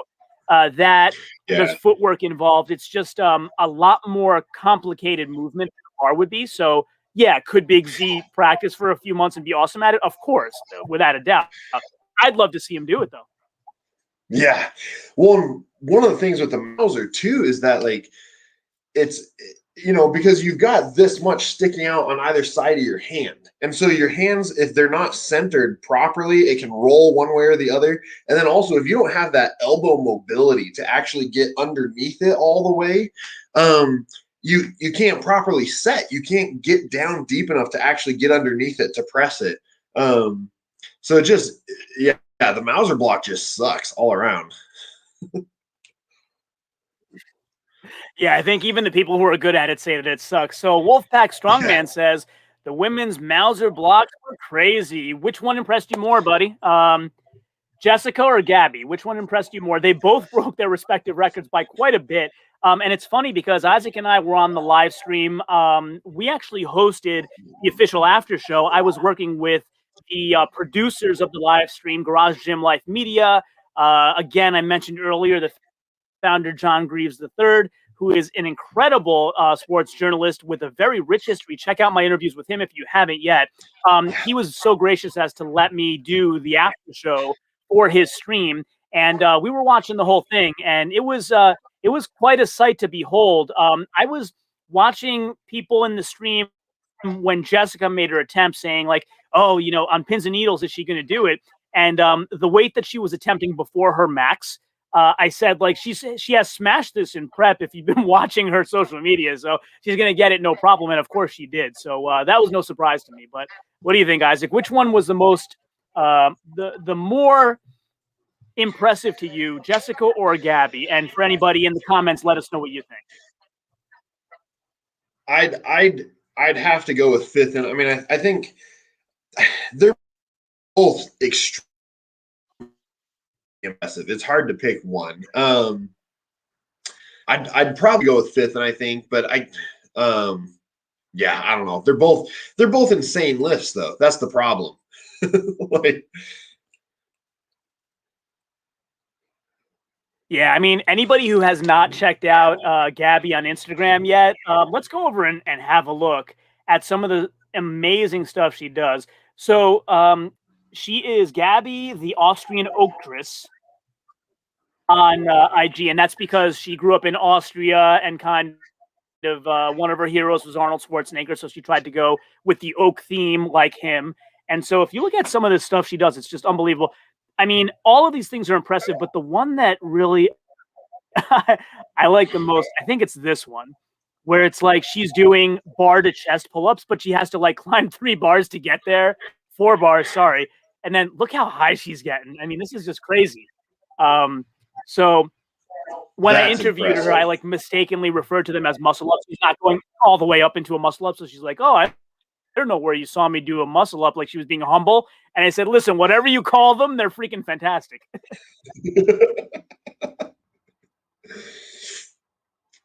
Speaker 1: there's footwork involved. It's just a lot more complicated movement than a bar would be. So yeah, could Big Z practice for a few months and be awesome at it? Of course, without a doubt. I'd love to see him do it though.
Speaker 2: Yeah. Well, one of the things with the Mauser too is that like it's, you know, because you've got this much sticking out on either side of your hand. And so your hands, if they're not centered properly, it can roll one way or the other. And then also if you don't have that elbow mobility to actually get underneath it all the way, you can't properly set. You can't get down deep enough to actually get underneath it to press it. So it just, yeah, the Mauser block just sucks all around.
Speaker 1: Yeah, I think even the people who are good at it say that it sucks. So Wolfpack Strongman says the women's Mauser blocks were crazy. Which one impressed you more, buddy? Jessica or Gabby? Which one impressed you more? They both broke their respective records by quite a bit. And it's funny because Isaac and I were on the live stream. We actually hosted the official after show. I was working with the producers of the live stream, Garage Gym Life Media. Again, I mentioned earlier the founder, John Greaves III, who is an incredible sports journalist with a very rich history. Check out my interviews with him if you haven't yet. He was so gracious as to let me do the after show for his stream. And we were watching the whole thing, and it was quite a sight to behold. I was watching people in the stream when Jessica made her attempt, saying like, oh, you know, on pins and needles, is she going to do it? And the weight that she was attempting before her max, I said, like, she has smashed this in prep if you've been watching her social media. So she's going to get it no problem. And of course she did. So that was no surprise to me. But what do you think, Isaac? Which one was the most, the more impressive to you, Jessica or Gabby? And for anybody in the comments, let us know what you think.
Speaker 2: I'd have to go with fifth. And I mean, I think they're both extremely impressive. It's hard to pick one. I'd probably go with fifth, and I think, but yeah, I don't know. They're both insane lifts, though. That's the problem. Like,
Speaker 1: yeah, I mean, anybody who has not checked out Gabby on Instagram yet, let's go over and have a look at some of the amazing stuff she does. So she is Gabby, the Austrian Oaktress, on IG, and that's because she grew up in Austria, and kind of one of her heroes was Arnold Schwarzenegger, so she tried to go with the oak theme like him. And so if you look at some of the stuff she does, it's just unbelievable. I mean, all of these things are impressive, but the one that really I like the most, I think it's this one, where it's like she's doing bar to chest pull-ups, but she has to like climb 3 bars to get there. 4 bars, sorry. And then look how high she's getting. I mean, this is just crazy. So when I interviewed her, I like mistakenly referred to them as muscle ups. She's not going all the way up into a muscle up. So she's like, oh, I don't know where you saw me do a muscle up, like she was being humble. And I said, listen, whatever you call them, they're freaking fantastic.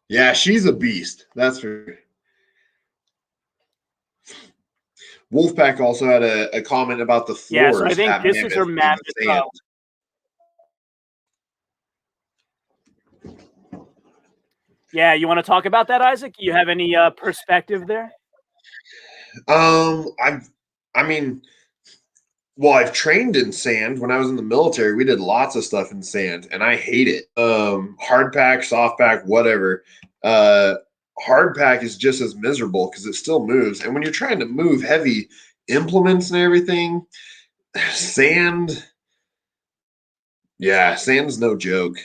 Speaker 2: yeah, she's a beast. That's for sure. Wolfpack also had a comment about the floors.
Speaker 1: Yeah, so I think this is her magic. Yeah, you want to talk about that, Isaac? You have any perspective there?
Speaker 2: I've trained in sand when I was in the military. We did lots of stuff in sand, and I hate it. Hard pack, soft pack, whatever. Hard pack is just as miserable because it still moves. And when you're trying to move heavy implements and everything, sand, yeah, sand's no joke.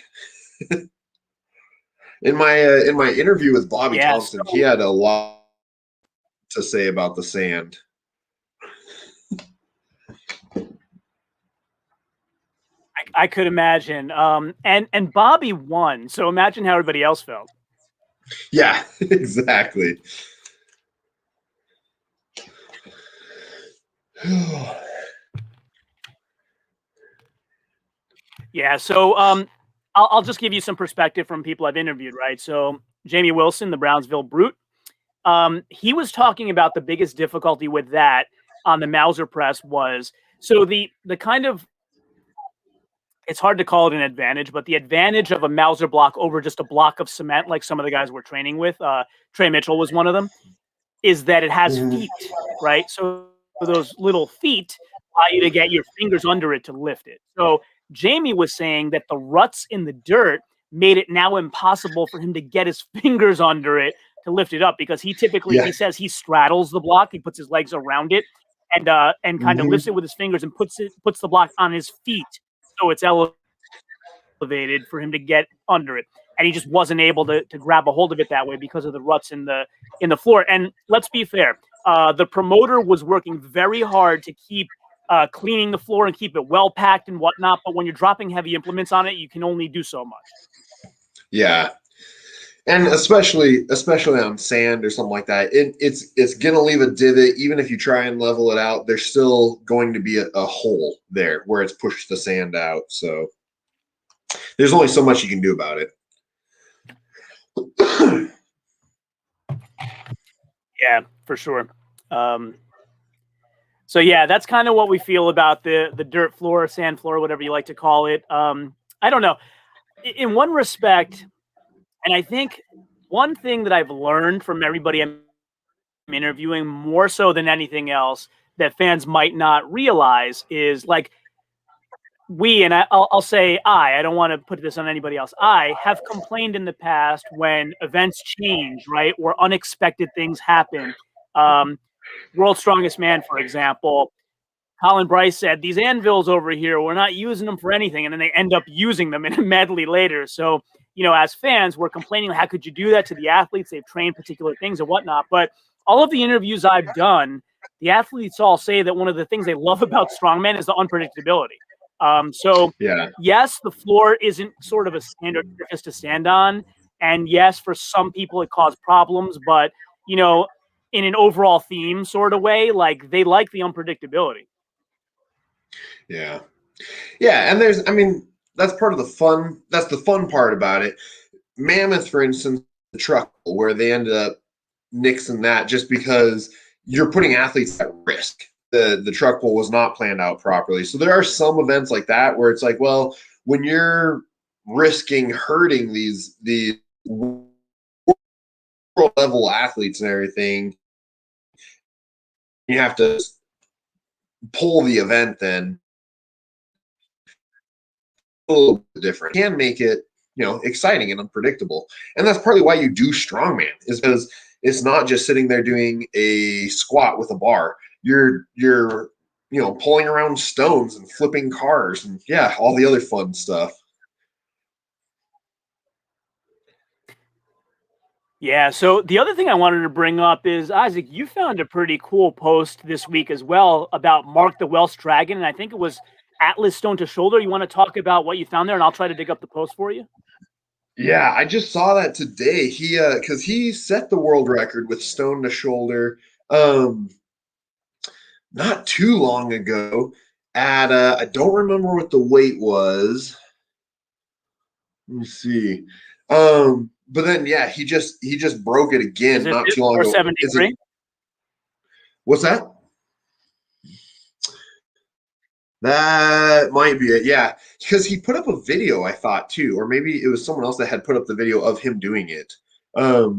Speaker 2: In my interview with Bobby Thompson, he had a lot to say about the sand.
Speaker 1: I could imagine. And Bobby won, so imagine how everybody else felt.
Speaker 2: Yeah, exactly.
Speaker 1: Yeah, so I'll just give you some perspective from people I've interviewed, right? So Jamie Wilson, the Brownsville Brute, he was talking about the biggest difficulty with that on the Mauser press was So the kind of, it's hard to call it an advantage, but the advantage of a Mauser block over just a block of cement, like some of the guys we're training with, Trey Mitchell was one of them, is that it has feet, right? So those little feet allow you to get your fingers under it to lift it. So Jamie was saying that the ruts in the dirt made it now impossible for him to get his fingers under it to lift it up, because he typically, he says he straddles the block, he puts his legs around it and kind of lifts it with his fingers and puts the block on his feet, so it's elevated for him to get under it. And he just wasn't able to grab a hold of it that way because of the ruts in the floor. And let's be fair, the promoter was working very hard to keep cleaning the floor and keep it well packed and whatnot. But when you're dropping heavy implements on it, you can only do so much.
Speaker 2: Yeah. And especially on sand or something like that, it's gonna leave a divot. Even if you try and level it out, there's still going to be a hole there where it's pushed the sand out. So there's only so much you can do about it.
Speaker 1: Yeah, for sure. So yeah, that's kind of what we feel about the dirt floor, sand floor, whatever you like to call it. I don't know. In one respect, and I think one thing that I've learned from everybody I'm interviewing, more so than anything else, that fans might not realize is, like, I'll say I don't want to put this on anybody else. I have complained in the past when events change, right, or unexpected things happen. World's Strongest Man, for example, Colin Bryce said, these anvils over here, we're not using them for anything. And then they end up using them in a medley later. So, as fans, we're complaining, how could you do that to the athletes? They've trained particular things and whatnot. But all of the interviews I've done, the athletes all say that one of the things they love about Strongman is the unpredictability. So, yes, the floor isn't sort of a standard surface to stand on. And yes, for some people it caused problems. But, in an overall theme sort of way, like, they like the unpredictability.
Speaker 2: Yeah. And that's part of the fun. That's the fun part about it. Mammoth, for instance, the truck, where they ended up nixing that just because you're putting athletes at risk. The truck pull was not planned out properly. So there are some events like that where it's like, well, when you're risking hurting these world level athletes and everything, you have to pull the event then a little bit different. It can make it, exciting and unpredictable. And that's partly why you do Strongman, is because it's not just sitting there doing a squat with a bar. You're pulling around stones and flipping cars and all the other fun stuff.
Speaker 1: Yeah, so the other thing I wanted to bring up is, Isaac, you found a pretty cool post this week as well about Mark the Welsh Dragon, and I think it was Atlas Stone to Shoulder. You want to talk about what you found there, and I'll try to dig up the post for you?
Speaker 2: Yeah, I just saw that today. Because he set the world record with stone to shoulder not too long ago at I don't remember what the weight was. Let me see. But then he just broke it again not too long ago.
Speaker 1: 473?
Speaker 2: What's that? That might be it. Yeah, because he put up a video, I thought, too, or maybe it was someone else that had put up the video of him doing it. But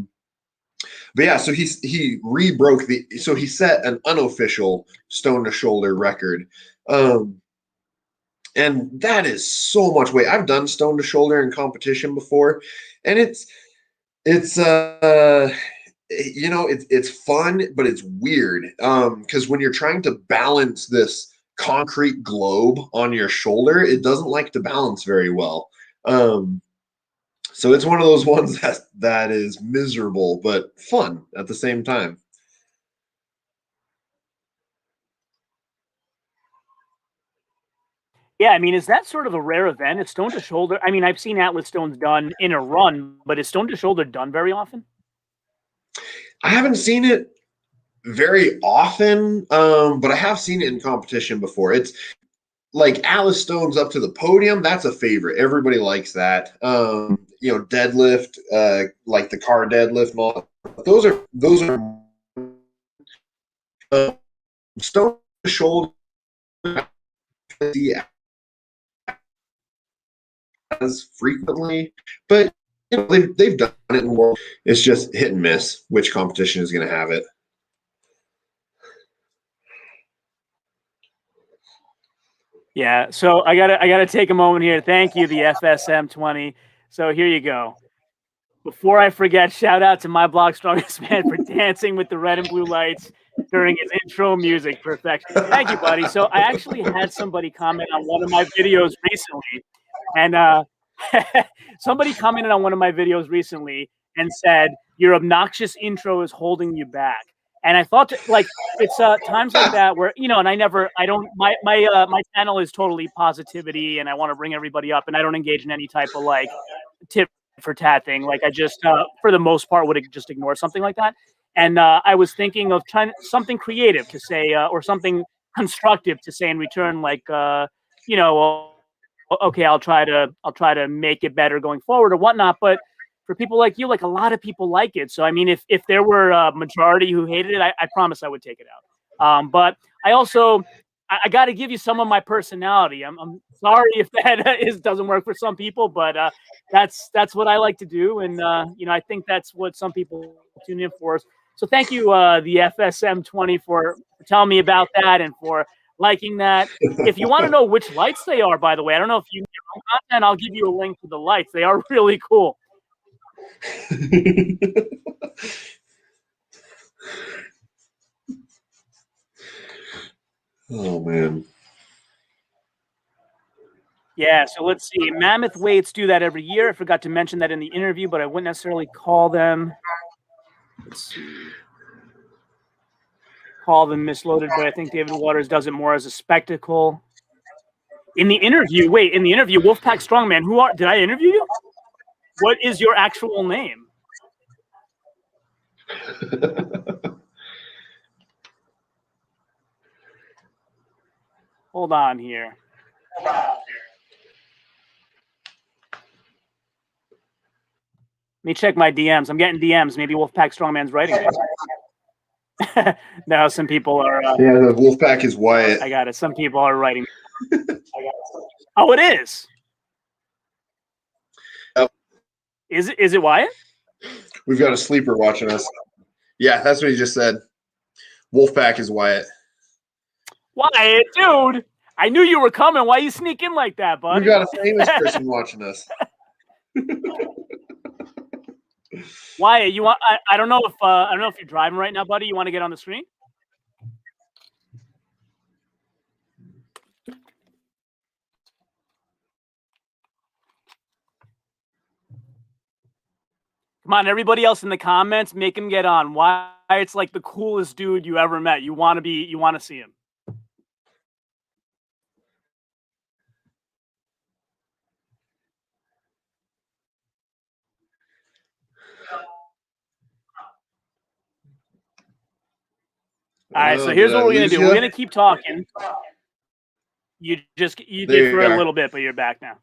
Speaker 2: yeah, so he re-broke so he set an unofficial stone to shoulder record. And that is so much weight. I've done stone to shoulder in competition before, and it's fun, but it's weird. Because when you're trying to balance this concrete globe on your shoulder, it doesn't like to balance very well. So it's one of those ones that is miserable but fun at the same time.
Speaker 1: Yeah, is that sort of a rare event? Is stone to shoulder? I've seen Atlas Stones done in a run, but is stone to shoulder done very often?
Speaker 2: I haven't seen it very often, but I have seen it in competition before. It's like Atlas Stones up to the podium. That's a favorite. Everybody likes that. Deadlift, like the car deadlift and all. Those are stone to shoulder. see as frequently, but you know, they've done it in the world. It's just hit and miss which competition is going to have it.
Speaker 1: Yeah, so I gotta take a moment here. Thank you, the FSM20. So here you go. Before I forget, shout out to my blog Strongest Man for dancing with the red and blue lights during his intro music perfection. Thank you, buddy. So I actually had somebody comment on one of my videos recently, and somebody commented on one of my videos recently and said your obnoxious intro is holding you back. And I thought, like, it's times like that where, you know, and my channel is totally positivity, and I want to bring everybody up, and I don't engage in any type of like tip for tat thing. Like, I just for the most part would just ignore something like that. And I was thinking of trying something creative to say, or something constructive to say in return, like, you know, well, okay, I'll try to make it better going forward or whatnot. But for people like you, like, a lot of people like it. So I mean, if there were a majority who hated it, I promise I would take it out. But I also I got to give you some of my personality. I'm sorry if that doesn't work for some people, but that's what I like to do, and you know, I think that's what some people tune in for. So thank you, the FSM20, for telling me about that and for liking that. If you want to know which lights they are, by the way, I don't know if you need your own content, I'll give you a link to the lights. They are really cool.
Speaker 2: Oh man.
Speaker 1: Yeah, so let's see. Mammoth weights do that every year. I forgot to mention that in the interview, but I wouldn't necessarily call them. Let's see. Call them misloaded, but I think David Waters does it more as a spectacle. In the interview, Wolfpack Strongman, did I interview you? What is your actual name? Hold on here. Let me check my DMs. I'm getting DMs. Maybe Wolfpack Strongman's writing me. No, some people are.
Speaker 2: Yeah, the Wolfpack is Wyatt.
Speaker 1: I got it. Some people are writing. Oh, it is.
Speaker 2: Yep.
Speaker 1: Is it Wyatt?
Speaker 2: We've got a sleeper watching us. Yeah, that's what he just said. Wolfpack is Wyatt.
Speaker 1: Wyatt, dude. I knew you were coming. Why you sneak in like that, buddy?
Speaker 2: We've got a famous person watching us.
Speaker 1: Wyatt, you want? I don't know if you're driving right now, buddy. You want to get on the screen? Come on, everybody else in the comments, make him get on. Wyatt's like the coolest dude you ever met. You want to see him. All right, so here's what we're gonna do. We're gonna keep talking. You did for a little bit, but you're back now.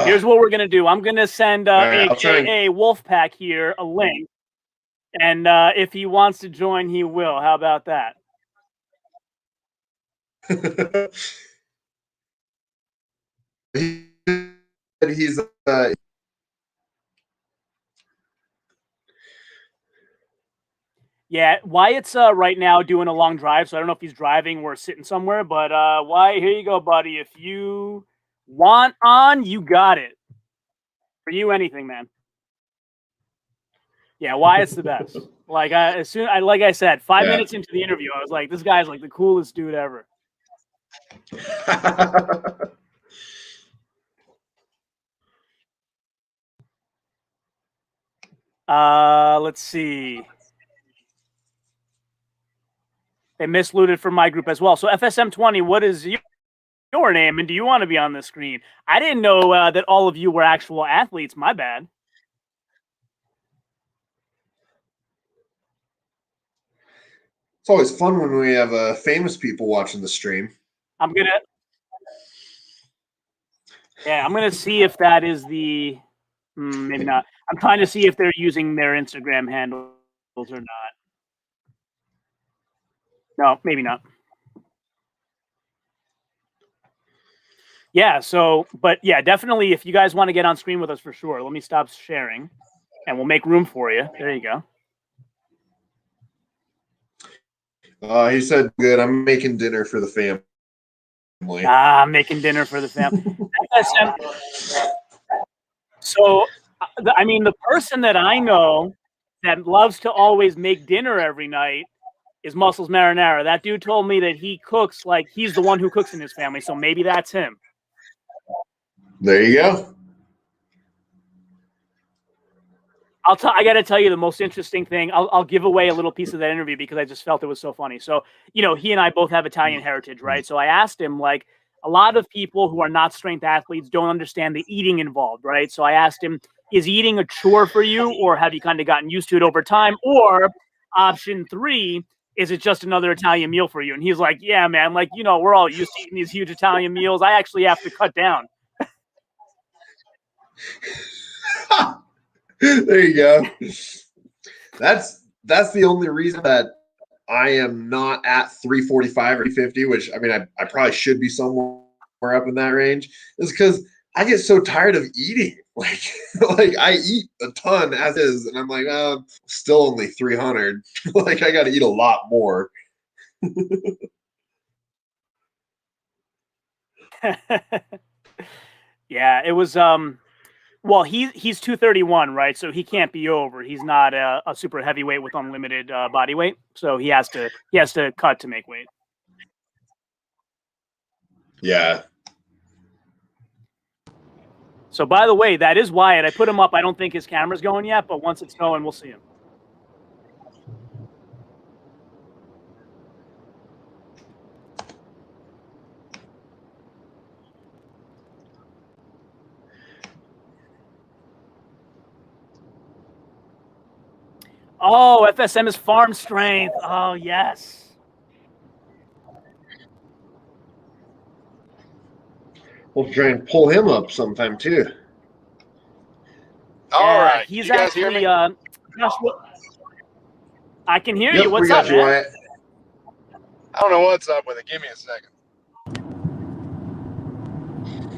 Speaker 1: Here's what we're gonna do. I'm gonna send AKA Wolfpack here a link, and if he wants to join, he will. How about that?
Speaker 2: He's
Speaker 1: yeah, Wyatt's right now doing a long drive, so I don't know if he's driving or sitting somewhere, but Wyatt, here you go, buddy. If you want on, you got it. For you, anything, man. Yeah, Wyatt's the best. Like, like I said, 5 minutes into the interview, I was like, this guy's like the coolest dude ever. Let's see. They mislooted from my group as well. So FSM20, what is your name, and do you want to be on the screen? I didn't know that all of you were actual athletes. My bad.
Speaker 2: It's always fun when we have famous people watching the stream.
Speaker 1: I'm gonna see if that is the maybe not. I'm trying to see if they're using their Instagram handles or not. No, maybe not. Yeah. So, but yeah, definitely. If you guys want to get on screen with us, for sure. Let me stop sharing, and we'll make room for you. There you go.
Speaker 2: He said, "Good. I'm making dinner for the family."
Speaker 1: I'm making dinner for the family. FSM. So, I mean, the person that I know that loves to always make dinner every night is Muscles Marinara. That dude told me that he cooks like he's the one who cooks in his family. So maybe that's him.
Speaker 2: There you go.
Speaker 1: I got to tell you the most interesting thing. I'll give away a little piece of that interview because I just felt it was so funny. So, you know, he and I both have Italian heritage, right? So I asked him, like, a lot of people who are not strength athletes don't understand the eating involved, right? So I asked him, is eating a chore for you, or have you kind of gotten used to it over time? Or option 3, is it just another Italian meal for you? And he's like, yeah, man, like, you know, we're all used to eating these huge Italian meals. I actually have to cut down.
Speaker 2: There you go. That's the only reason that I am not at 345 or 350, which I mean I probably should be somewhere up in that range, is because I get so tired of eating. Like I eat a ton as is, and I'm like, still only 300. Like I got to eat a lot more.
Speaker 1: Yeah, it was well, he's 231, right? So he can't be over. He's not a super heavyweight with unlimited body weight, so he has to cut to make weight.
Speaker 2: Yeah.
Speaker 1: So by the way, that is Wyatt. I put him up. I don't think his camera's going yet, but once it's going, we'll see him. Oh, FSM is farm strength. Oh, yes.
Speaker 2: We'll try and pull him up sometime too.
Speaker 4: All right.
Speaker 1: He's
Speaker 4: you guys hear
Speaker 1: actually
Speaker 4: me?
Speaker 1: Joshua, I can hear
Speaker 2: Yep,
Speaker 1: you. What's
Speaker 2: we got
Speaker 1: up,
Speaker 2: you,
Speaker 1: man?
Speaker 2: Wyatt.
Speaker 4: I don't know what's up with it. Give me a second.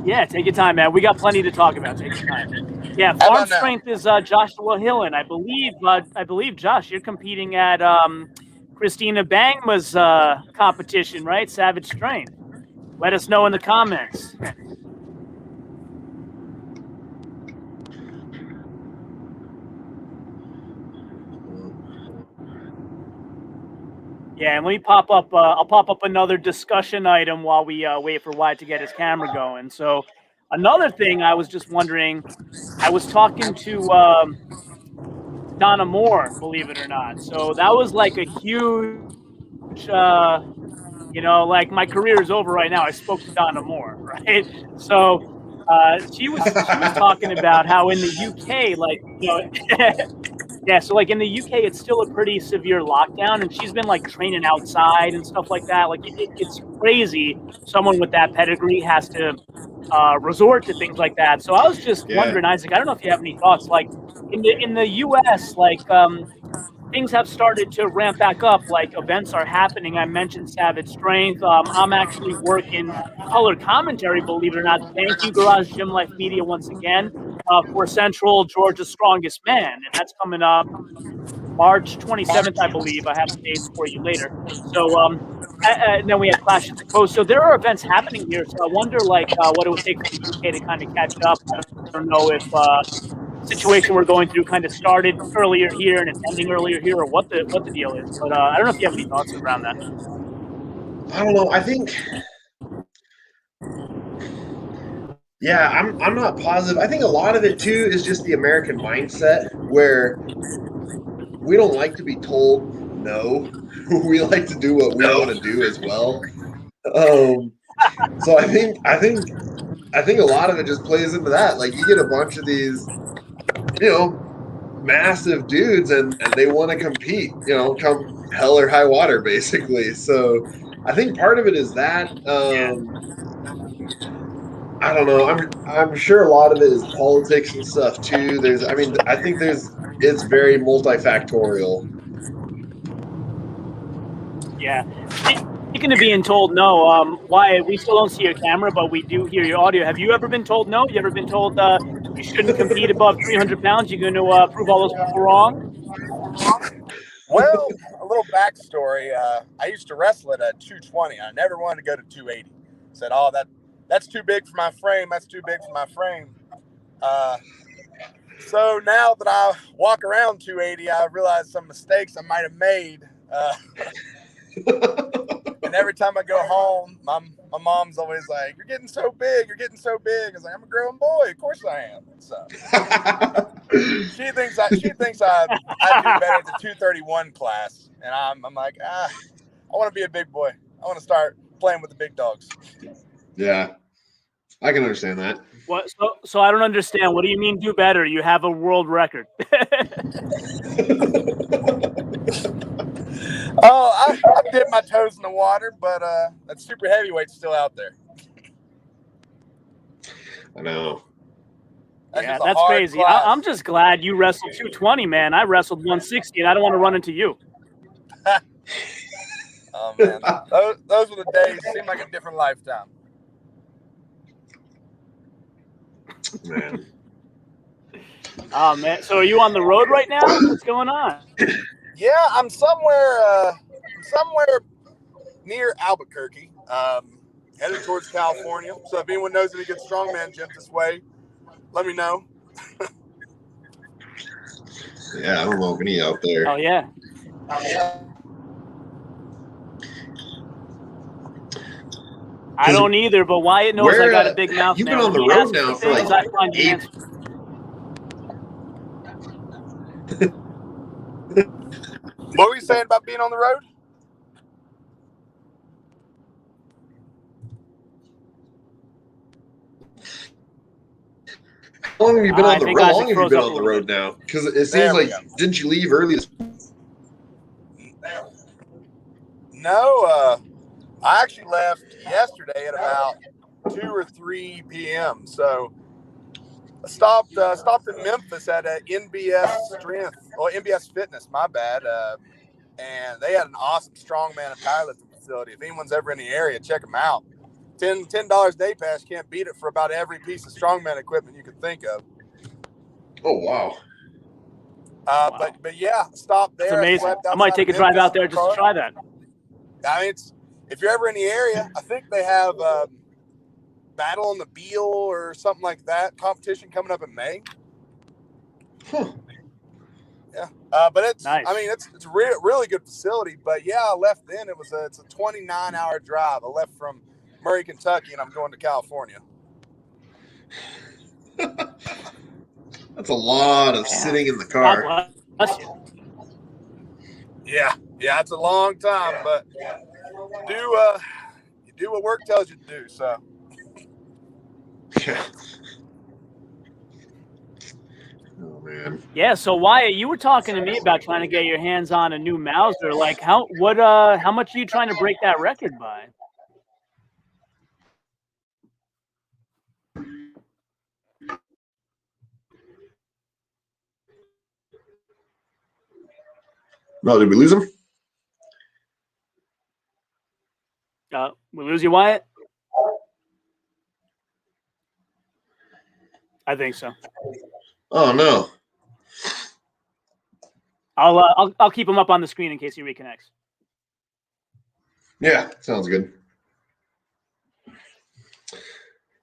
Speaker 1: Yeah, take your time, man. We got plenty to talk about. Take your time. Yeah,
Speaker 4: How
Speaker 1: farm
Speaker 4: about now?
Speaker 1: strength is Joshua Hillen. I believe Josh, you're competing at Christina Bangma's competition, right? Savage Strength. Let us know in the comments. Yeah, and let me pop up. I'll pop up another discussion item while we wait for Wyatt to get his camera going. So, another thing I was just wondering, I was talking to Donna Moore, believe it or not. So that was like a huge, you know, like my career is over right now. I spoke to Donna Moore, right? So she was talking about how in the UK, like, you know, yeah, so like in the UK, it's still a pretty severe lockdown, and she's been like training outside and stuff like that. Like it's crazy. Someone with that pedigree has to resort to things like that. So I was just wondering, Isaac, I don't know if you have any thoughts. Like in the US, like things have started to ramp back up. Like events are happening. I mentioned Savage Strength. I'm actually working color commentary, believe it or not. Thank you, Garage Gym Life Media, once again, for Central Georgia's Strongest Man, and that's coming up March 27th, I believe. I have the dates for you later. So, and then we had Clash at the Coast. So there are events happening here. So I wonder, like, what it would take for the UK to kind of catch up. I don't know if situation we're going through kind of started earlier here and it's ending earlier here, or what the deal is. But I don't know if you have any thoughts around that.
Speaker 2: I don't know. I think, yeah, I'm not positive. I think a lot of it too is just the American mindset where we don't like to be told no. We like to do what we want to do as well. So I think a lot of it just plays into that. Like you get a bunch of these, you know, massive dudes and they want to compete, you know, come hell or high water basically. So I think part of it is that. I don't know. I'm sure a lot of it is politics and stuff too. I think it's very multifactorial.
Speaker 1: Yeah. Speaking of being told no, why we still don't see your camera, but we do hear your audio. Have you ever been told no? You ever been told you shouldn't compete above 300 pounds? You're going to prove all those people wrong?
Speaker 4: Well, a little backstory. I used to wrestle at 220. I never wanted to go to 280. Said, "Oh, that's too big for my frame. That's too big for my frame." So now that I walk around 280, I realize some mistakes I might have made. And every time I go home, my mom's always like, "You're getting so big. You're getting so big." I was like, "I'm a grown boy. Of course I am." So she thinks I do better at the 231 class, and I'm like, I want to be a big boy. I want to start playing with the big dogs.
Speaker 2: Yeah, I can understand that.
Speaker 1: What? So I don't understand. What do you mean do better? You have a world record.
Speaker 4: Oh, I've dipped my toes in the water, but that super heavyweight's still out there.
Speaker 2: I know.
Speaker 1: Yeah, that's crazy. I'm just glad you wrestled 220, man. I wrestled 160, and I don't want to run into you.
Speaker 4: Oh, man. Those were the days. Seemed like a different lifetime.
Speaker 2: Man.
Speaker 1: Oh, man. So are you on the road right now? What's going on?
Speaker 4: Yeah, I'm somewhere near Albuquerque, headed towards California. So if anyone knows any good strongman gyms this way, let me know.
Speaker 2: Yeah, I don't know of any out there.
Speaker 1: Oh, yeah. I don't either, but Wyatt knows I got a big mouth.
Speaker 2: You've been on the road now for like
Speaker 1: I find the answer.
Speaker 4: What were you saying about being on the road?
Speaker 2: How long have you been on the road? How long have you been on the road now? Because it seems like, didn't you leave early?
Speaker 4: No, I actually left yesterday at about 2 or 3 p.m. So I stopped in Memphis at NBS Fitness. My bad. And they had an awesome strongman and powerlifting facility. If anyone's ever in the area, check them out. $10 day pass, can't beat it for about every piece of strongman equipment you could think of.
Speaker 2: Oh wow!
Speaker 4: Wow. But yeah, stop there.
Speaker 1: That's amazing. I might take a drive out there just to try that.
Speaker 4: I mean, if you're ever in the area, I think they have Battle on the Beal or something like that competition coming up in May.
Speaker 2: Huh.
Speaker 4: Yeah, but it's nice. I mean, it's a really good facility. But yeah, I left then. It's a 29-hour drive. I left from Murray, Kentucky, and I'm going to California.
Speaker 2: That's a lot of sitting in the car.
Speaker 4: Yeah, it's a long time, but you do what work tells you to do. So.
Speaker 2: Yeah. Oh man.
Speaker 1: Yeah. So Wyatt, you were talking to me about trying to get your hands on a new Mauser. Like, how much are you trying to break that record by?
Speaker 2: No, did we lose him?
Speaker 1: We lose you, Wyatt? I think so.
Speaker 2: Oh no.
Speaker 1: I'll keep him up on the screen in case he reconnects.
Speaker 2: Yeah, sounds good.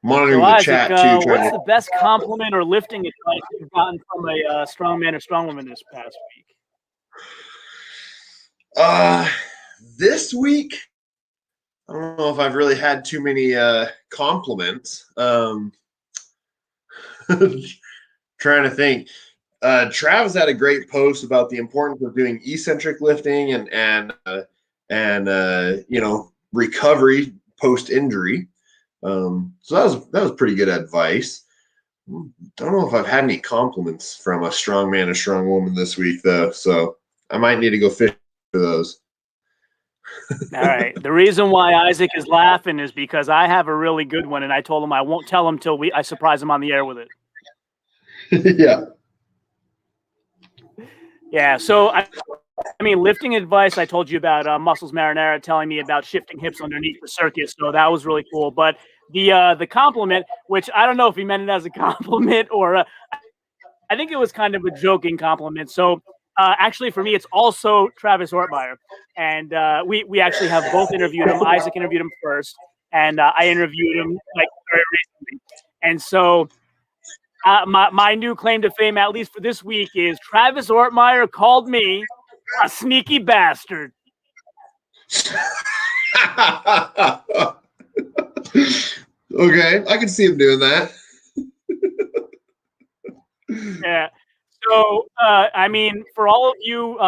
Speaker 2: Monitoring
Speaker 1: so
Speaker 2: the
Speaker 1: Isaac,
Speaker 2: chat too.
Speaker 1: What's the best compliment or lifting advice you've gotten from a strongman or strongwoman this past week?
Speaker 2: This week, I don't know if I've really had too many compliments. Trying to think. Travis had a great post about the importance of doing eccentric lifting and recovery post injury. So that was pretty good advice. Don't know if I've had any compliments from a strong man or strong woman this week though, so I might need to go fish for those.
Speaker 1: All right. The reason why Isaac is laughing is because I have a really good one, and I told him I won't tell him till I surprise him on the air with it.
Speaker 2: Yeah.
Speaker 1: Yeah. So mean, lifting advice, I told you about Muscles Marinara telling me about shifting hips underneath the circuit, so that was really cool. But the compliment, which I don't know if he meant it as a compliment or I think it was kind of a joking compliment. So actually, for me, it's also Travis Ortmeyer, and we actually have both interviewed him. Isaac interviewed him first, and I interviewed him like very recently. And so my new claim to fame, at least for this week, is Travis Ortmeyer called me a sneaky bastard.
Speaker 2: Okay, I can see him doing that.
Speaker 1: Yeah. So, I mean, for all of you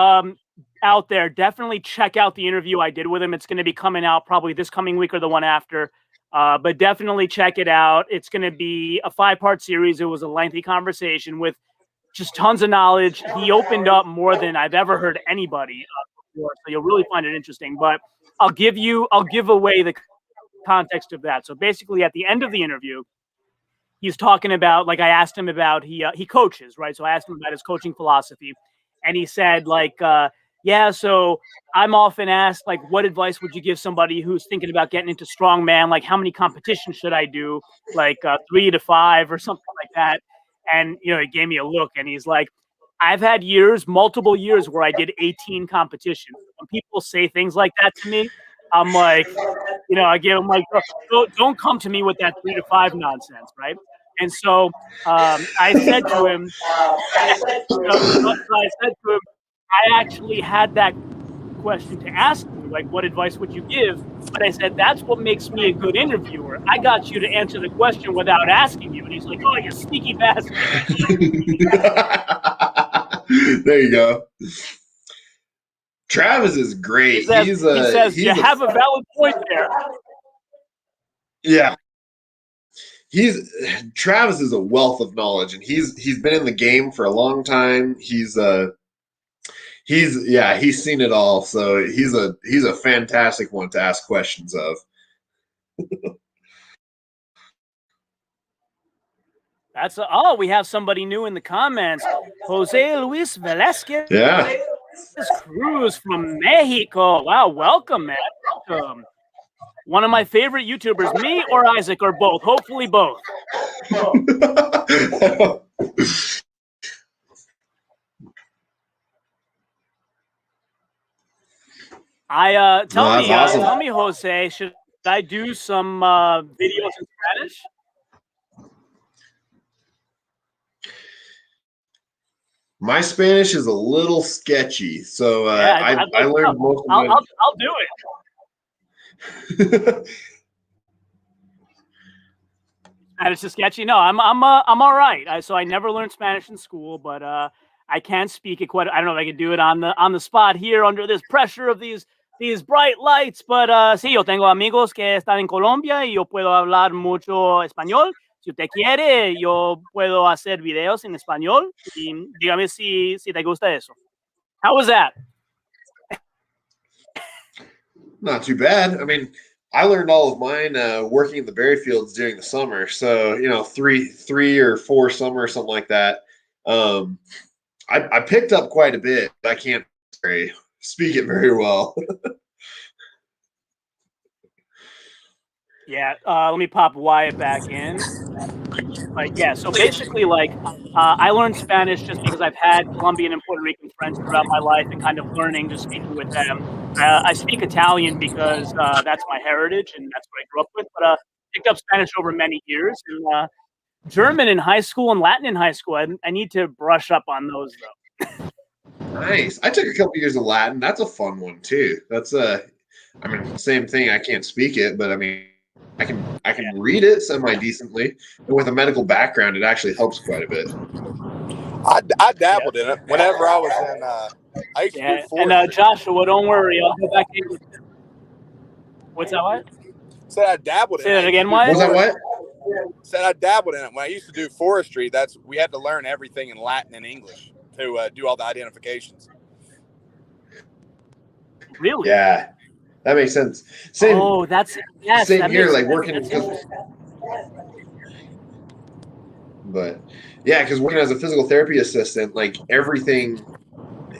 Speaker 1: out there, definitely check out the interview I did with him. It's going to be coming out probably this coming week or the one after. But definitely check it out. It's going to be a 5-part series. It was a lengthy conversation with just tons of knowledge. He opened up more than I've ever heard anybody before, so you'll really find it interesting. But I'll give away the context of that. So basically, at the end of the interview, he's talking about, like, I asked him about he coaches, right? So I asked him about his coaching philosophy, and he said, like, yeah, so I'm often asked, like, what advice would you give somebody who's thinking about getting into strongman? Like, how many competitions should I do? Like 3 to 5 or something like that. And, you know, he gave me a look and he's like, I've had multiple years where I did 18 competitions. When people say things like that to me, I'm like, you know, I give him like, don't come to me with that 3 to 5 nonsense, right? And so I said to him, I actually had that question to ask you, like, what advice would you give? But I said, that's what makes me a good interviewer. I got you to answer the question without asking you. And he's like, oh, you sneaky bastard.
Speaker 2: There you go. Travis is great.
Speaker 1: He says you have a valid point there.
Speaker 2: Yeah. Travis is a wealth of knowledge, and he's been in the game for a long time. He's seen it all. So he's a fantastic one to ask questions of.
Speaker 1: We have somebody new in the comments. Jose Luis Velasquez.
Speaker 2: Yeah.
Speaker 1: Cruz from Mexico. Wow, welcome, man. Welcome. One of my favorite YouTubers, me or Isaac or both. Hopefully both. Tell me, Jose, should I do some videos in Spanish?
Speaker 2: My Spanish is a little sketchy, so I learned most of
Speaker 1: I'll do it. Spanish is sketchy. No, I'm all right. So I never learned Spanish in school, but I can speak it quite. I don't know if I can do it on the spot here under this pressure of these bright lights. But sí, yo tengo amigos que están en Colombia y yo puedo hablar mucho español. Si usted quiere, yo puedo hacer videos en español y dígame si te gusta eso. How was that?
Speaker 2: Not too bad. I mean, I learned all of mine working in the berry fields during the summer. So, you know, 3 or 4 summers, something like that. I picked up quite a bit. I can't speak it very well.
Speaker 1: Yeah, let me pop Wyatt back in. Like, yeah, so basically, like, I learned Spanish just because I've had Colombian and Puerto Rican friends throughout my life and kind of learning, just speaking with them. I speak Italian because that's my heritage and that's what I grew up with, but picked up Spanish over many years. And German in high school and Latin in high school, I need to brush up on those, though.
Speaker 2: Nice. I took a couple years of Latin. That's a fun one, too. That's I mean, same thing. I can't speak it, but I mean, I can read it semi-decently. And with a medical background, it actually helps quite a bit.
Speaker 4: I dabbled in it whenever I was in I used to do forestry.
Speaker 1: And Joshua, don't worry, I'll go back in. What's that, what?
Speaker 4: Said I dabbled in it.
Speaker 1: Say that again, Wyatt?
Speaker 2: Was that what?
Speaker 4: Said I dabbled in it. When I used to do forestry, we had to learn everything in Latin and English to do all the identifications.
Speaker 1: Really?
Speaker 2: Yeah. That makes sense. Same here, like working. But yeah, because working as a physical therapy assistant, like everything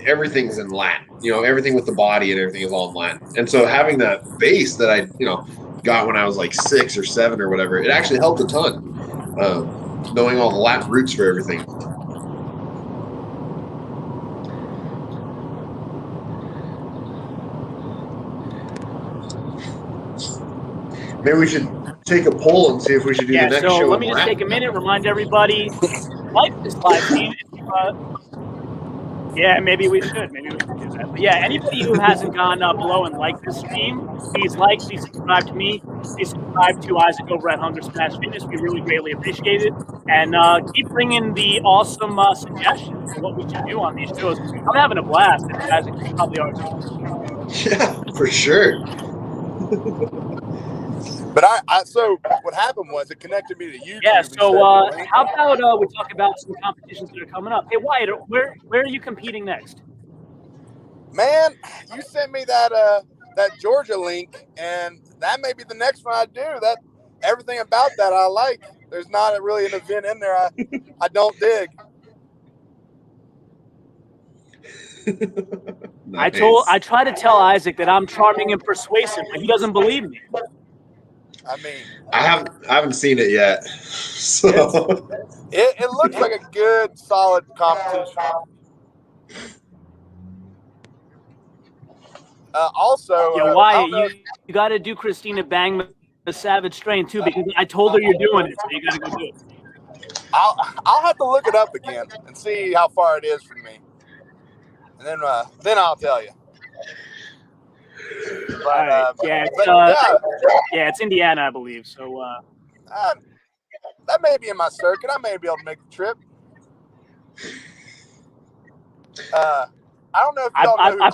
Speaker 2: everything's in Latin. Everything with the body and everything is all in Latin. And so having that base that I got when I was like 6 or 7 or whatever, it actually helped a ton. Knowing all the Latin roots for everything. Maybe we should take a poll and see if we should do the next show.
Speaker 1: So let me just take a minute, remind everybody, like this live stream. Yeah, maybe we should. Maybe we should do that. But yeah, anybody who hasn't gone below and liked this stream, please subscribe to me. Please subscribe to Isaac over at Hunger Smash Fitness. We really greatly appreciate it. And keep bringing the awesome suggestions for what we should do on these shows. I'm having a blast. And Isaac, you probably are too.
Speaker 2: Yeah, for sure.
Speaker 4: But so what happened was it connected me to YouTube.
Speaker 1: Yeah, so how about we talk about some competitions that are coming up? Hey, Wyatt, where are you competing next?
Speaker 4: Man, you sent me that Georgia link, and that may be the next one I do. That everything about that I like. There's not really an event in there I don't dig.
Speaker 2: Nice.
Speaker 1: I try to tell Isaac that I'm charming and persuasive, but he doesn't believe me.
Speaker 4: I mean,
Speaker 2: I haven't seen it yet, so
Speaker 4: it looks like a good, solid competition. Also,
Speaker 1: Wyatt, you got to do Christina Bang the Savage Strain too, because I told her you're doing it, so you got to go do it.
Speaker 4: I'll have to look it up again and see how far it is from me, and then I'll tell you. But,
Speaker 1: it's Indiana, I believe. So
Speaker 4: that may be in my circuit. I may be able to make the trip. I don't know if y'all know who
Speaker 1: I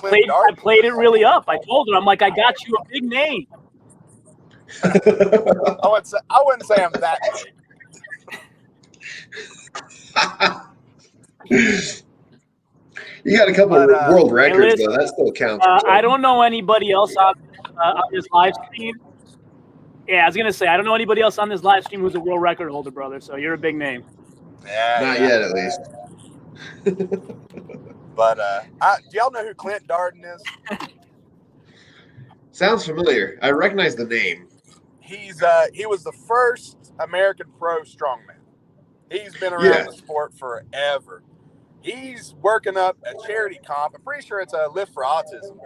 Speaker 1: played it really up. I told her, I'm like, I got you a big name.
Speaker 4: I wouldn't say I'm that big.
Speaker 2: You got a couple of world records, though. That still counts.
Speaker 1: I don't know anybody else on this live stream. Yeah, I was going to say, I don't know anybody else on this live stream who's a world record holder, brother. So you're a big name.
Speaker 2: Not yet, at least.
Speaker 4: But do y'all know who Clint Darden is?
Speaker 2: Sounds familiar. I recognize the name.
Speaker 4: He was the first American pro strongman. He's been around the sport forever. He's working up a charity comp. I'm pretty sure it's a Lift for Autism.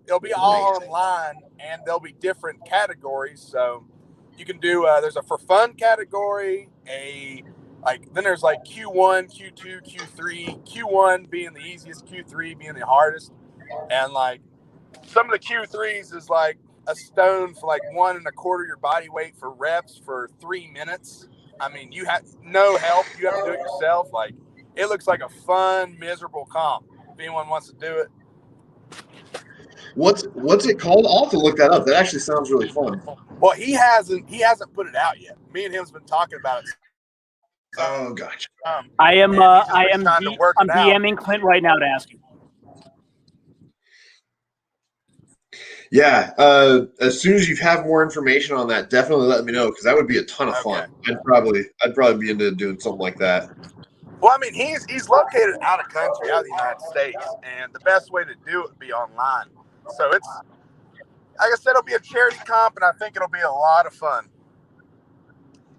Speaker 4: It'll be all online, and there'll be different categories. So you can do there's a for fun category, then there's like Q1, Q2, Q3. Q1 being the easiest, Q3 being the hardest, and like some of the Q3s is like a stone for like 1 1/4 your body weight for reps for 3 minutes. I mean, you have no help. You have to do it yourself. Like, it looks like a fun, miserable comp. If anyone wants to do it.
Speaker 2: What's it called? I'll have to look that up. That actually sounds really fun.
Speaker 4: Well, he hasn't put it out yet. Me and him's been talking about it.
Speaker 2: Oh, gotcha.
Speaker 1: I'm DMing Clint right now to ask him.
Speaker 2: Yeah, as soon as you have more information on that, definitely let me know, because that would be a ton of fun. I'd probably be into doing something like that.
Speaker 4: Well, I mean, he's located out of country, out of the United States, and the best way to do it would be online. So it's, like I said, it'll be a charity comp, and I think it'll be a lot of fun.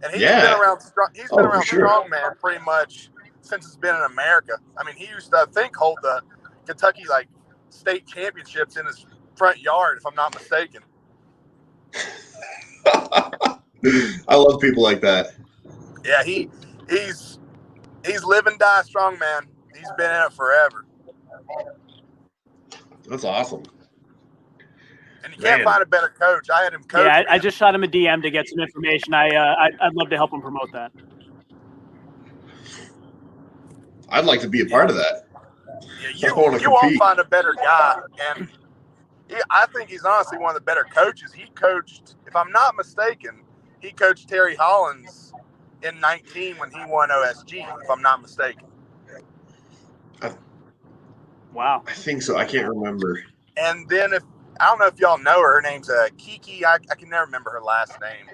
Speaker 4: And he's been around Strongman pretty much since it's been in America. I mean, he used to, I think, hold the Kentucky state championships in his front yard, if I'm not mistaken.
Speaker 2: I love people like that.
Speaker 4: Yeah, he's live and die strongman. He's been in it forever.
Speaker 2: That's awesome.
Speaker 4: And you can't find a better coach. I had him coach.
Speaker 1: Yeah, I just shot him a DM to get some information. I'd love to help him promote that.
Speaker 2: I'd like to be a part of that.
Speaker 4: Yeah, you won't find a better guy, and I think he's honestly one of the better coaches. He coached, if I'm not mistaken, he coached Terry Hollins in 19 when he won OSG, if I'm not mistaken.
Speaker 1: Wow.
Speaker 2: I think so. I can't remember.
Speaker 4: And then I don't know if y'all know her. Her name's Kiki. I can never remember her last name.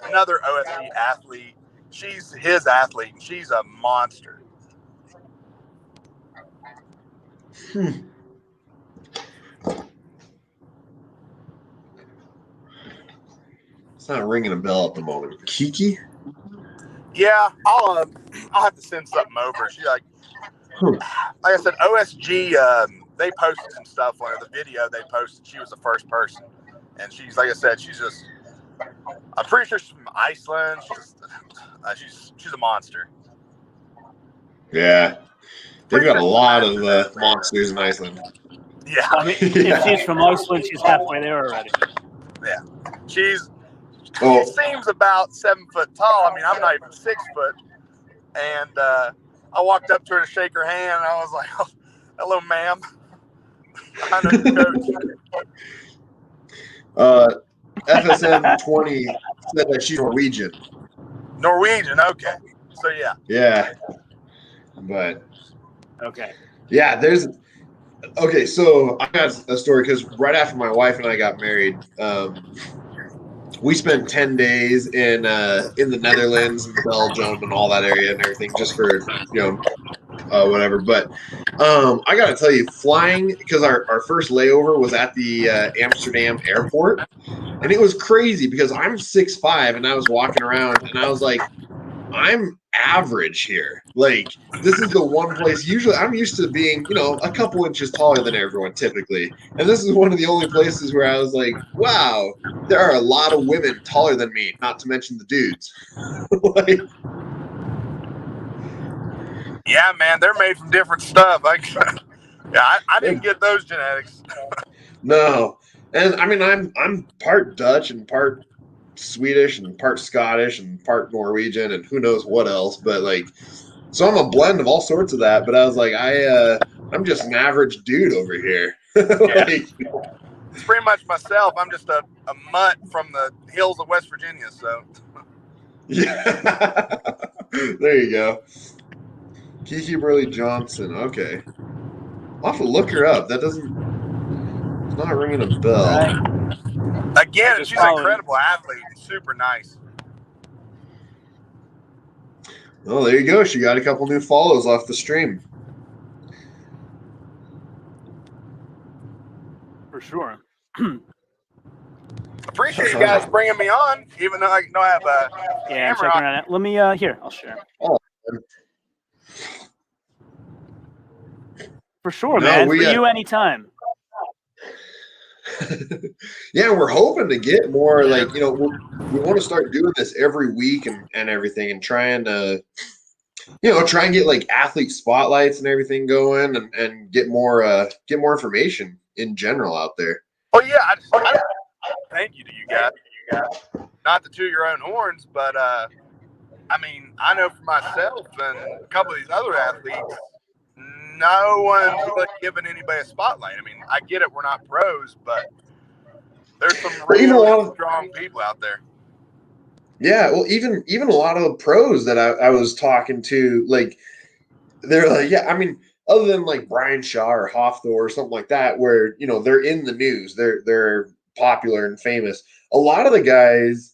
Speaker 4: Another OSG athlete. She's his athlete, and she's a monster.
Speaker 2: It's not ringing a bell at the moment. Kiki?
Speaker 4: Yeah, I'll have to send something over. She like I said, OSG. They posted some stuff on her. The video they posted, she was the first person, and she's like I said, she's just. I'm pretty sure she's from Iceland. She's a monster.
Speaker 2: Yeah. They've
Speaker 4: Pretty
Speaker 2: got a
Speaker 4: sure
Speaker 2: lot of monsters in Iceland.
Speaker 4: Yeah.
Speaker 1: I mean, if she's from Iceland, she's halfway there already.
Speaker 4: Yeah. She seems about 7 foot tall. I mean, I'm not even 6 foot. And I walked up to her to shake her hand, and I was like, oh, hello, ma'am. I know the coach.
Speaker 2: FSM 20 said that she's Norwegian.
Speaker 4: Norwegian, okay. So, yeah.
Speaker 2: Yeah. But.
Speaker 1: Okay.
Speaker 2: Yeah, okay, so I got a story because right after my wife and I got married, we spent 10 days in the Netherlands and Belgium and all that area and everything just for, whatever. But I got to tell you, flying, because our first layover was at the Amsterdam airport, and it was crazy because I'm 6'5", and I was walking around and I was like, I'm average here. Like, this is the one place, usually I'm used to being, a couple inches taller than everyone typically. And this is one of the only places where I was like, wow, there are a lot of women taller than me, not to mention the dudes. Like,
Speaker 4: yeah, man, they're made from different stuff. I didn't get those genetics.
Speaker 2: No. And I mean, I'm part Dutch and part Swedish and part Scottish and part Norwegian and who knows what else, but like, so I'm a blend of all sorts of that. But I was like, I'm just an average dude over here.
Speaker 4: Like, it's pretty much myself. I'm just a mutt from the hills of West Virginia. So
Speaker 2: yeah, there you go. Kiki Burley Johnson. Okay, I'll have to look her up. It's not ringing a bell.
Speaker 1: Right.
Speaker 4: Again, she's an incredible athlete. Super nice.
Speaker 2: Oh, there you go. She got a couple new follows off the stream.
Speaker 1: For sure.
Speaker 4: Appreciate you guys bringing me on, even though I have a
Speaker 1: I'm checking it out. Let me here. I'll share.
Speaker 2: Oh.
Speaker 1: For sure, man. For you anytime.
Speaker 2: Yeah, we're hoping to get more, like, we want to start doing this every week and everything, and trying to try and get like athlete spotlights and everything going, and get more information in general out there.
Speaker 4: Oh yeah, I thank you to you guys. Not to toot your own horns, but I mean, I know for myself and a couple of these other athletes, no one's really giving anybody a spotlight. I mean, I get it, we're not pros, but there's some really strong people out there.
Speaker 2: Yeah, well, even a lot of the pros that I was talking to, like, they're like, yeah, I mean, other than like Brian Shaw or Hofthor or something like that, where they're in the news, they're popular and famous. A lot of the guys,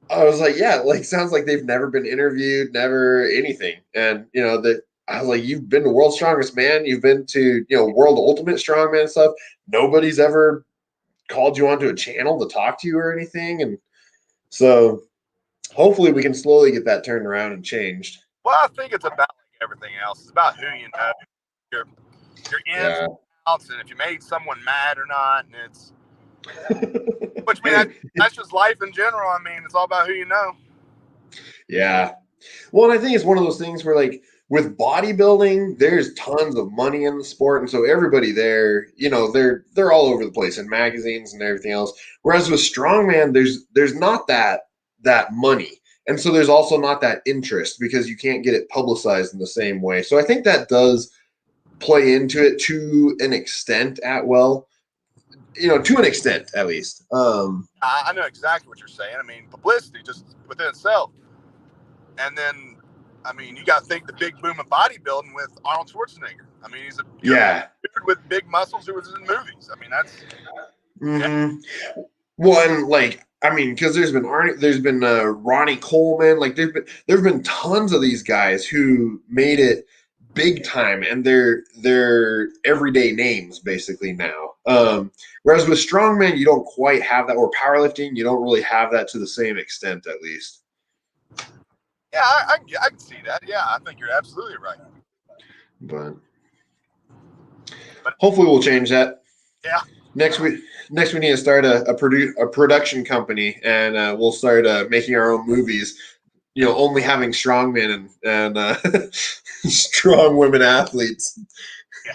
Speaker 2: I was like, yeah, like, sounds like they've never been interviewed, never anything, and that. I was like, you've been to World's Strongest Man, you've been to World Ultimate Strongman stuff. Nobody's ever called you onto a channel to talk to you or anything, and so hopefully we can slowly get that turned around and changed.
Speaker 4: Well, I think it's about like everything else. It's about who you know, your ins and outs, and if you made someone mad or not. And it's, which I mean, that's just life in general. I mean, it's all about who you know.
Speaker 2: Yeah. Well, and I think it's one of those things where, like, with bodybuilding, there's tons of money in the sport, and so everybody there, they're all over the place in magazines and everything else. Whereas with strongman, there's not that money, and so there's also not that interest because you can't get it publicized in the same way. So I think that does play into it to an extent, to an extent at least.
Speaker 4: I know exactly what you're saying. I mean, publicity just within itself, and then. I mean, you got to think the big boom of bodybuilding with Arnold Schwarzenegger. I mean, he's a dude with big muscles who was in movies. I mean, that's.
Speaker 2: Mm-hmm. Yeah. Well, and like, I mean, because there's been Ronnie Coleman. Like, there've been tons of these guys who made it big time, and they're everyday names basically now. Whereas with strongman, you don't quite have that, or powerlifting, you don't really have that to the same extent, at least.
Speaker 4: Yeah, I can see that. Yeah, I think you're absolutely right.
Speaker 2: But hopefully we'll change that.
Speaker 4: Yeah.
Speaker 2: Next we need to start a production company, and we'll start making our own movies. Only having strongmen and strong women athletes.
Speaker 4: Yeah.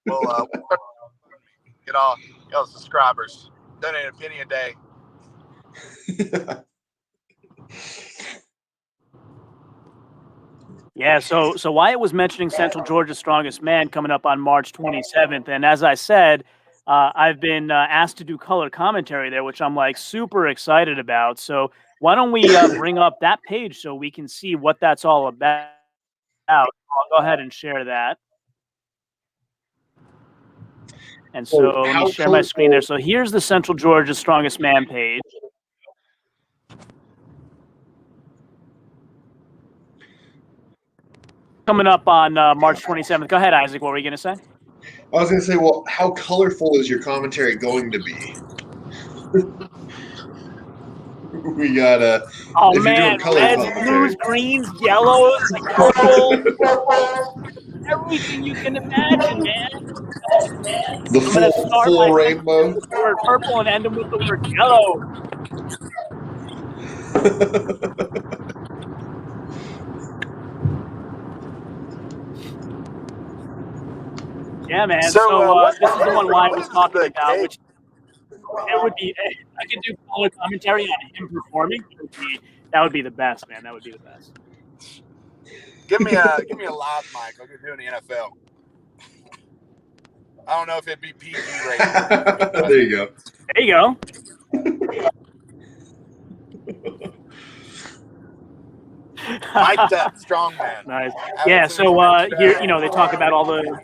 Speaker 4: Well, get all subscribers. Donate a penny a day.
Speaker 1: Yeah, so Wyatt was mentioning Central Georgia's Strongest Man coming up on March 27th, and as I said, I've been asked to do color commentary there, which I'm like super excited about. So why don't we bring up that page so we can see what that's all about? I'll go ahead and share that. And so let me share my screen there. So here's the Central Georgia's Strongest Man page. Coming up on March 27th. Go ahead, Isaac. What were you going to say?
Speaker 2: I was going to say, well, how colorful is your commentary going to be? We got
Speaker 1: oh man, reds, blues, greens, yellows, purple, everything you can imagine, man.
Speaker 2: The full rainbow.
Speaker 1: The word purple and end them with the word yellow. Yeah, man. So this is the one Wyatt was talking about, which it would be. I could do color commentary on him performing. That would be the best, man. That would be the best.
Speaker 4: Give me a live mic. Like you're doing the NFL. I don't know if it'd be PG rated.
Speaker 2: There you go.
Speaker 1: There you go.
Speaker 4: Mic'd up, strongman.
Speaker 1: Nice. Yeah. So here, they talk about all the.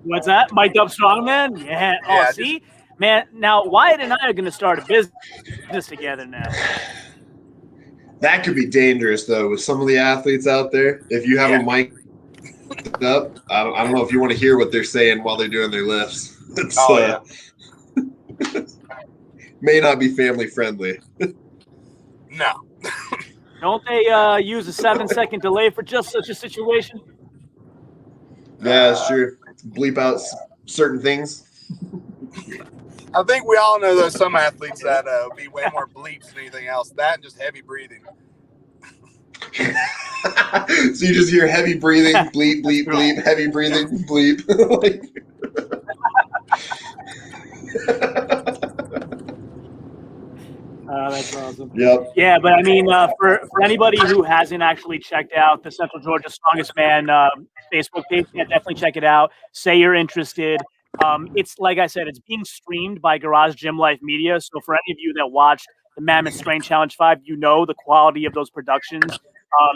Speaker 1: What's that? Mic'd up strongman? Yeah. Oh, see, man. Now Wyatt and I are going to start a business together now.
Speaker 2: That could be dangerous, though, with some of the athletes out there. If you have a mic up, I don't know if you want to hear what they're saying while they're doing their lifts. It's, may not be family friendly.
Speaker 4: No.
Speaker 1: Don't they use a 7-second delay for just such a situation?
Speaker 2: Yeah, that's true. Bleep out certain things.
Speaker 4: I think we all know there's some athletes that be way more bleeps than anything else. That and just heavy breathing.
Speaker 2: So you just hear heavy breathing, bleep, bleep, bleep, heavy breathing, bleep.
Speaker 1: That's awesome.
Speaker 2: Yep.
Speaker 1: Yeah, but I mean, for anybody who hasn't actually checked out the Central Georgia Strongest Man Facebook page, yeah, definitely check it out. Say you're interested. It's like I said, it's being streamed by Garage Gym Life Media. So for any of you that watched the Mammoth Strength Challenge 5, you know the quality of those productions.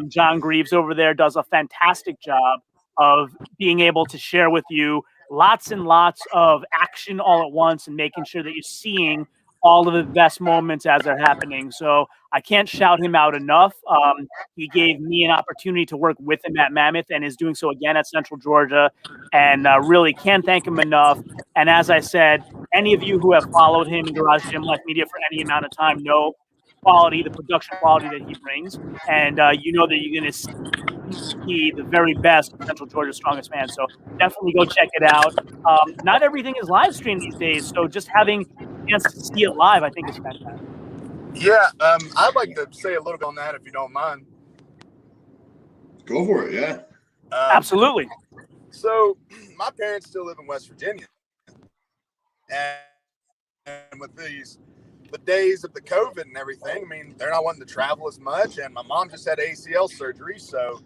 Speaker 1: John Greaves over there does a fantastic job of being able to share with you lots and lots of action all at once and making sure that you're seeing all of the best moments as they're happening. So I can't shout him out enough. He gave me an opportunity to work with him at Mammoth and is doing so again at Central Georgia, and really can't thank him enough. And as I said, any of you who have followed him in Garage Gym Life Media for any amount of time know the production quality that he brings, and you know that you're going to see the very best of Central Georgia's Strongest Man. So definitely go check it out. Not everything is live streamed these days, so just having a chance to see it live, I think, is fantastic.
Speaker 4: Yeah, I'd like to say a little bit on that, if you don't mind.
Speaker 2: Go for it, yeah.
Speaker 1: Absolutely.
Speaker 4: So my parents still live in West Virginia, and with the days of the COVID and everything, I mean, they're not wanting to travel as much, and my mom just had ACL surgery, so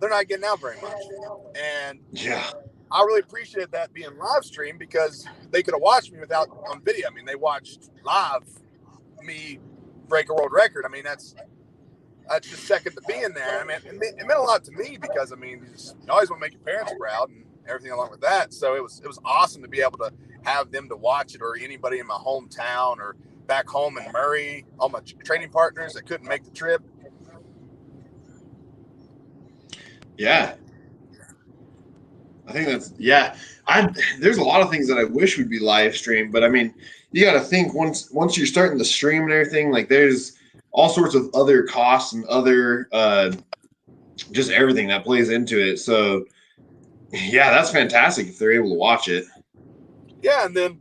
Speaker 4: they're not getting out very much. And
Speaker 2: yeah,
Speaker 4: I really appreciate that being live streamed, because they could have watched me on video. I mean, they watched live me break a world record. I mean, that's just second to being there. I mean, it meant a lot to me, because I mean, you always want to make your parents proud and everything along with that. So it was awesome to be able to have them to watch it, or anybody in my hometown or back home in Murray, all my training partners that couldn't make the trip.
Speaker 2: Yeah. I think there's a lot of things that I wish would be live streamed, but I mean, you got to think once you're starting to stream and everything, like there's all sorts of other costs and other just everything that plays into it. So yeah, that's fantastic if they're able to watch it.
Speaker 4: Yeah, and then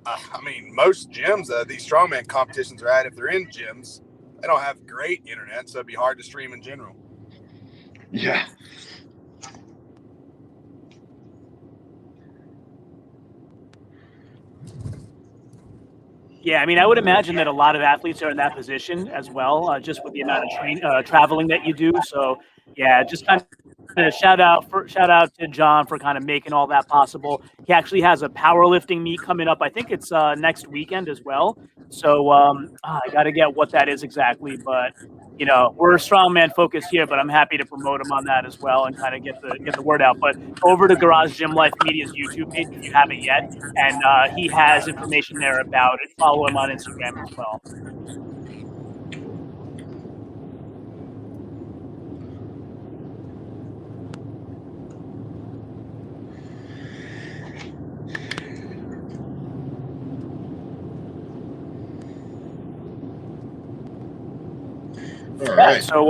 Speaker 4: I mean, most gyms, these strongman competitions are at, if they're in gyms, they don't have great internet, so it'd be hard to stream in general.
Speaker 2: Yeah.
Speaker 1: Yeah, I mean, I would imagine that a lot of athletes are in that position as well, just with the amount of traveling that you do. So, yeah, just kind of shout out to John for kind of making all that possible. He actually has a powerlifting meet coming up. I think it's next weekend as well. So I got to get what that is exactly, but you know, we're strongman focused here, but I'm happy to promote him on that as well and kind of get the word out. But over to Garage Gym Life Media's YouTube page if you haven't yet, and he has information there about it. Follow him on Instagram as well.
Speaker 2: All right.
Speaker 1: So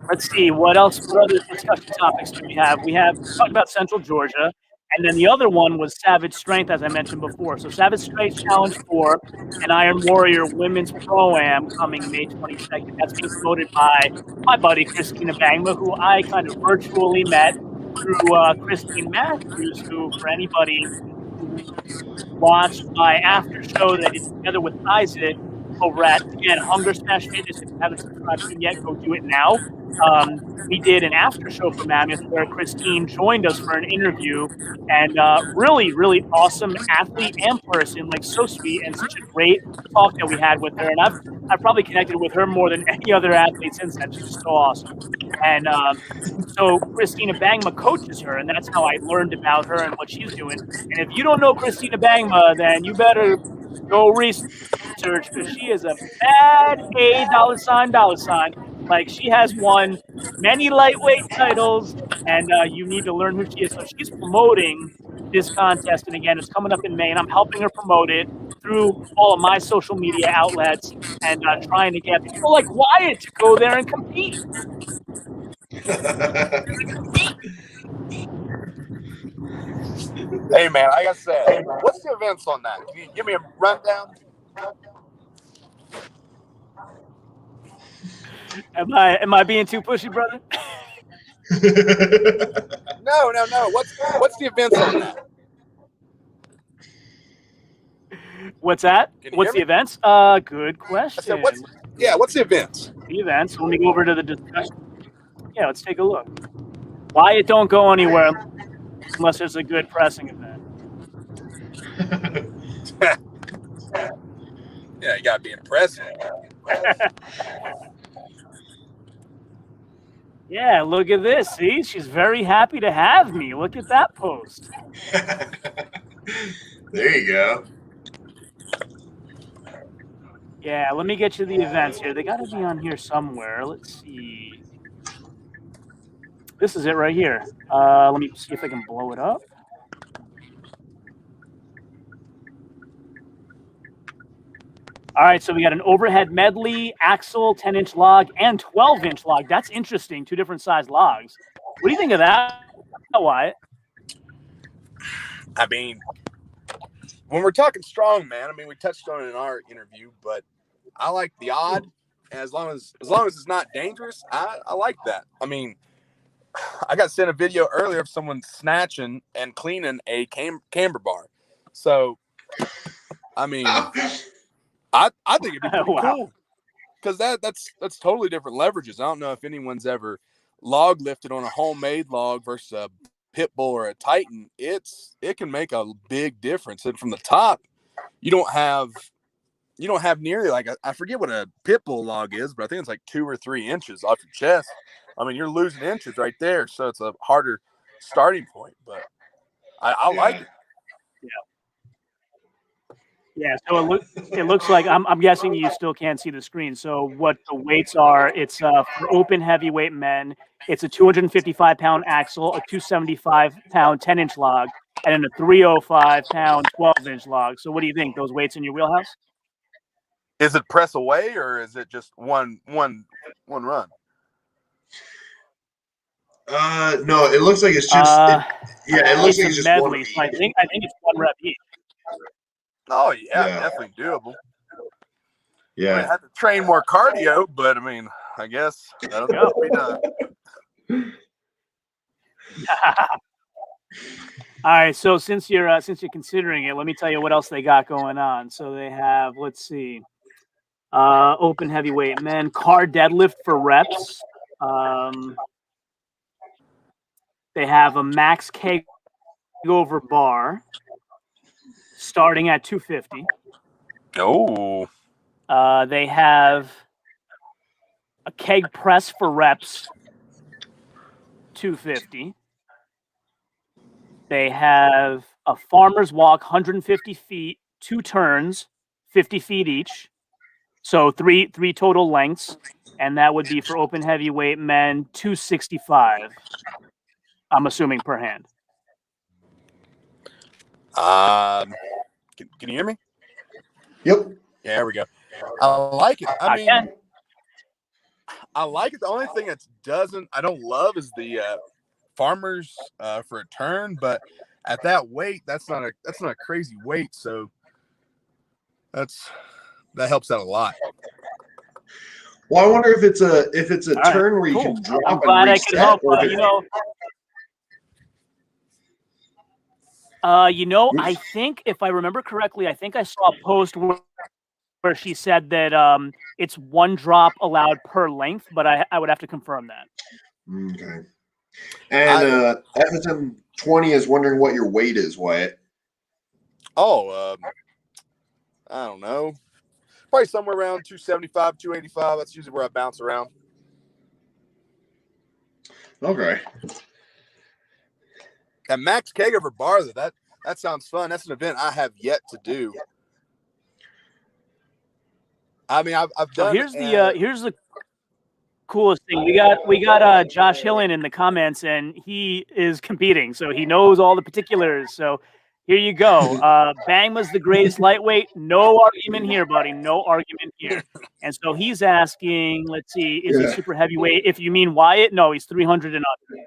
Speaker 1: let's see what else. What other discussion topics do we have? We have talked about Central Georgia, and then the other one was Savage Strength, as I mentioned before. So Savage Strength Challenge 4 and Iron Warrior Women's Pro-Am coming May 22nd. That's being promoted by my buddy Christina Bangma, who I kind of virtually met through Christine Matthews, who, for anybody who watched my after show that I did together with Isaac over at, again, Hunger Smash Fitness. If you haven't subscribed to it yet, go do it now. We did an after show for Mammoth where Christine joined us for an interview, and really, really awesome athlete and person, like so sweet, and such a great talk that we had with her. And I've probably connected with her more than any other athlete since then. She's just so awesome. And so Christina Bangma coaches her, and that's how I learned about her and what she's doing. And if you don't know Christina Bangma, then you better go research, because she is a bad $$. Like, she has won many lightweight titles, and you need to learn who she is. So she's promoting this contest, and again, it's coming up in May, and I'm helping her promote it through all of my social media outlets and trying to get people like Wyatt to go there and compete.
Speaker 4: Hey, man, like I said, what's the events on that? Can you give me a rundown?
Speaker 1: Am I being too pushy, brother?
Speaker 4: No. What's the events on that?
Speaker 1: What's that? What's the events? Good question.
Speaker 4: I said, what's the events?
Speaker 1: The events. Let me go over to the discussion. Yeah, let's take a look. Wyatt don't go anywhere unless there's a good pressing event.
Speaker 4: Yeah, you gotta be impressive.
Speaker 1: Yeah, look at this. See, she's very happy to have me. Look at that post.
Speaker 2: There you go.
Speaker 1: Yeah, let me get you the events here. They got to be on here somewhere. Let's see. This is it right here. Let me see if I can blow it up. All right, so we got an overhead medley, axle, 10-inch log, and 12-inch log. That's interesting, 2 different size logs. What do you think of that, Wyatt?
Speaker 4: I mean, when we're talking strongman, I mean, we touched on it in our interview, but I like the odd. As long as it's not dangerous, I like that. I mean, I got sent a video earlier of someone snatching and cleaning a camber bar. So, I mean, I think it'd be pretty cool, because that's totally different leverages. I don't know if anyone's ever log lifted on a homemade log versus a pit bull or a Titan. It can make a big difference. And from the top, you don't have nearly, like, I forget what a pit bull log is, but I think it's like 2 or 3 inches off your chest. I mean, you're losing inches right there, so it's a harder starting point. But I like it.
Speaker 1: Yeah, so it looks like I'm guessing you still can't see the screen. So what the weights are? It's for open heavyweight men. It's a 255-pound axle, a 275-pound 10-inch log, and then a 305-pound 12-inch log. So what do you think? Those weights in your wheelhouse?
Speaker 4: Is it press away or is it just one run?
Speaker 2: No, it looks like it's just. It looks like
Speaker 1: a
Speaker 2: it's just
Speaker 1: medley.
Speaker 2: one of
Speaker 1: So I
Speaker 2: each.
Speaker 1: think it's one rep each.
Speaker 4: Oh yeah,
Speaker 2: Yeah.
Speaker 4: definitely doable.
Speaker 2: Yeah.
Speaker 4: I mean, I have to train more cardio, but I mean, I guess that'll be done.
Speaker 1: All right, so since you're considering it, let me tell you what else they got going on. So they have, let's see, open heavyweight men, car deadlift for reps. They have a max keg over bar starting at 250.
Speaker 4: Oh.
Speaker 1: They have a keg press for reps, 250. They have a farmer's walk, 150 feet, 2 turns, 50 feet each. So three total lengths, and that would be for open heavyweight men, 265. I'm assuming per hand.
Speaker 4: Can you hear me?
Speaker 2: Yep.
Speaker 4: Yeah, there we go. I like it. I mean,
Speaker 1: can.
Speaker 4: I like it. The only thing I don't love is the farmers for a turn, but at that weight, that's not a crazy weight, so that helps out a lot.
Speaker 2: Well, I wonder if it's a
Speaker 1: All
Speaker 2: turn where you
Speaker 1: cool.
Speaker 2: can drop
Speaker 1: I'm
Speaker 2: and
Speaker 1: glad I
Speaker 2: reset,
Speaker 1: could help.
Speaker 2: or if
Speaker 1: I think if I remember correctly, I think I saw a post where she said that it's 1 drop allowed per length, but I would have to confirm that.
Speaker 2: Okay. And FSM 20 is wondering what your weight is, Wyatt.
Speaker 4: Oh, I don't know. Probably somewhere around 275, 285. That's usually where I bounce around.
Speaker 2: Okay.
Speaker 4: That max keg over bar, that sounds fun. That's an event I have yet to do. I mean, I've done.
Speaker 1: Here's the coolest thing. We got Josh Hillen in the comments, and he is competing, so he knows all the particulars. So here you go. Bangma's the greatest lightweight. No argument here, buddy. No argument here. And so he's asking, let's see, is he super heavyweight? If you mean Wyatt, no, he's 300 and under.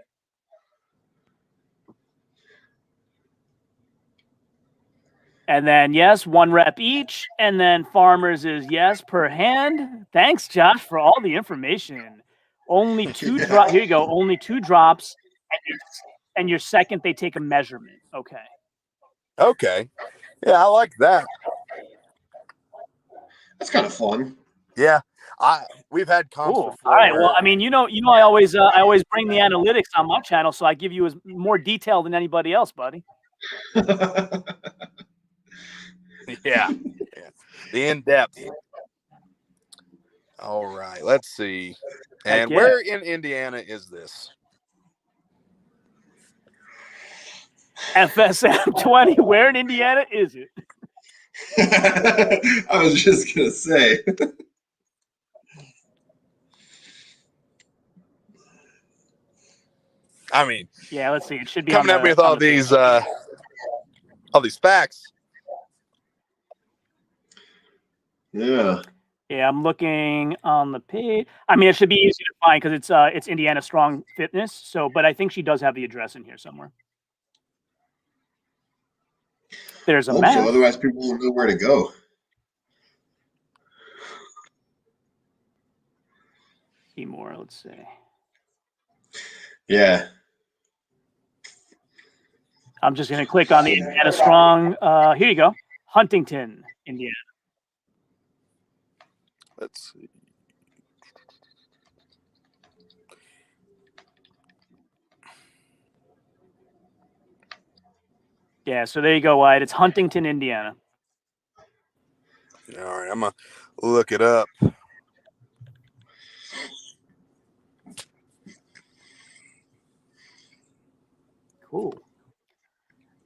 Speaker 1: And then, yes, 1 rep each. And then Farmers is yes per hand. Thanks, Josh, for all the information. Only 2 drops. Here you go. Only 2 drops. And your second, they take a measurement. Okay.
Speaker 4: Okay. Yeah, I like that.
Speaker 2: That's kind of fun.
Speaker 4: Yeah. We've had comps before.
Speaker 1: All right. Well, I mean, I always bring the analytics on my channel, so I give you as more detail than anybody else, buddy.
Speaker 4: Yeah. The in-depth. All right. Let's see. And where in Indiana is this?
Speaker 1: FSM 20. Where in Indiana is it?
Speaker 2: I was just going to say.
Speaker 4: I mean,
Speaker 1: yeah, let's see. It should be
Speaker 4: coming up with all these facts.
Speaker 2: Yeah.
Speaker 1: Yeah, I'm looking on the page. I mean, it should be easy to find because it's Indiana Strong Fitness. So, but I think she does have the address in here somewhere. There's a map.
Speaker 2: So, otherwise, people won't know where to go.
Speaker 1: See more. Let's see.
Speaker 2: Yeah.
Speaker 1: I'm just going to click on the Indiana Strong. Here you go. Huntington, Indiana.
Speaker 4: Let's see.
Speaker 1: Yeah, so there you go, Wyatt. It's Huntington, Indiana.
Speaker 4: All right, I'm going to look it up.
Speaker 1: Cool.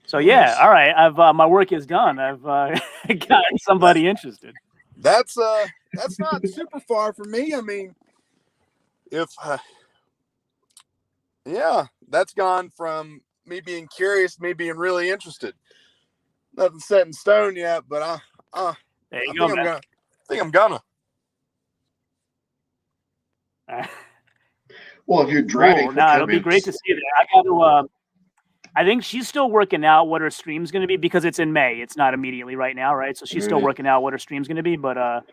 Speaker 1: So yeah, all right. I've my work is done. I've gotten somebody interested.
Speaker 4: That's not super far from me. I mean, if yeah, that's gone from me being curious, to me being really interested. Nothing set in stone yet, but
Speaker 1: There you go, man.
Speaker 4: I think I'm gonna.
Speaker 2: Well, if you're driving,
Speaker 1: no, it'll be great to see that. I got to. I think she's still working out what her stream's going to be because it's in May. It's not immediately right now, right? So she's still working out what her stream's going to be. But I'm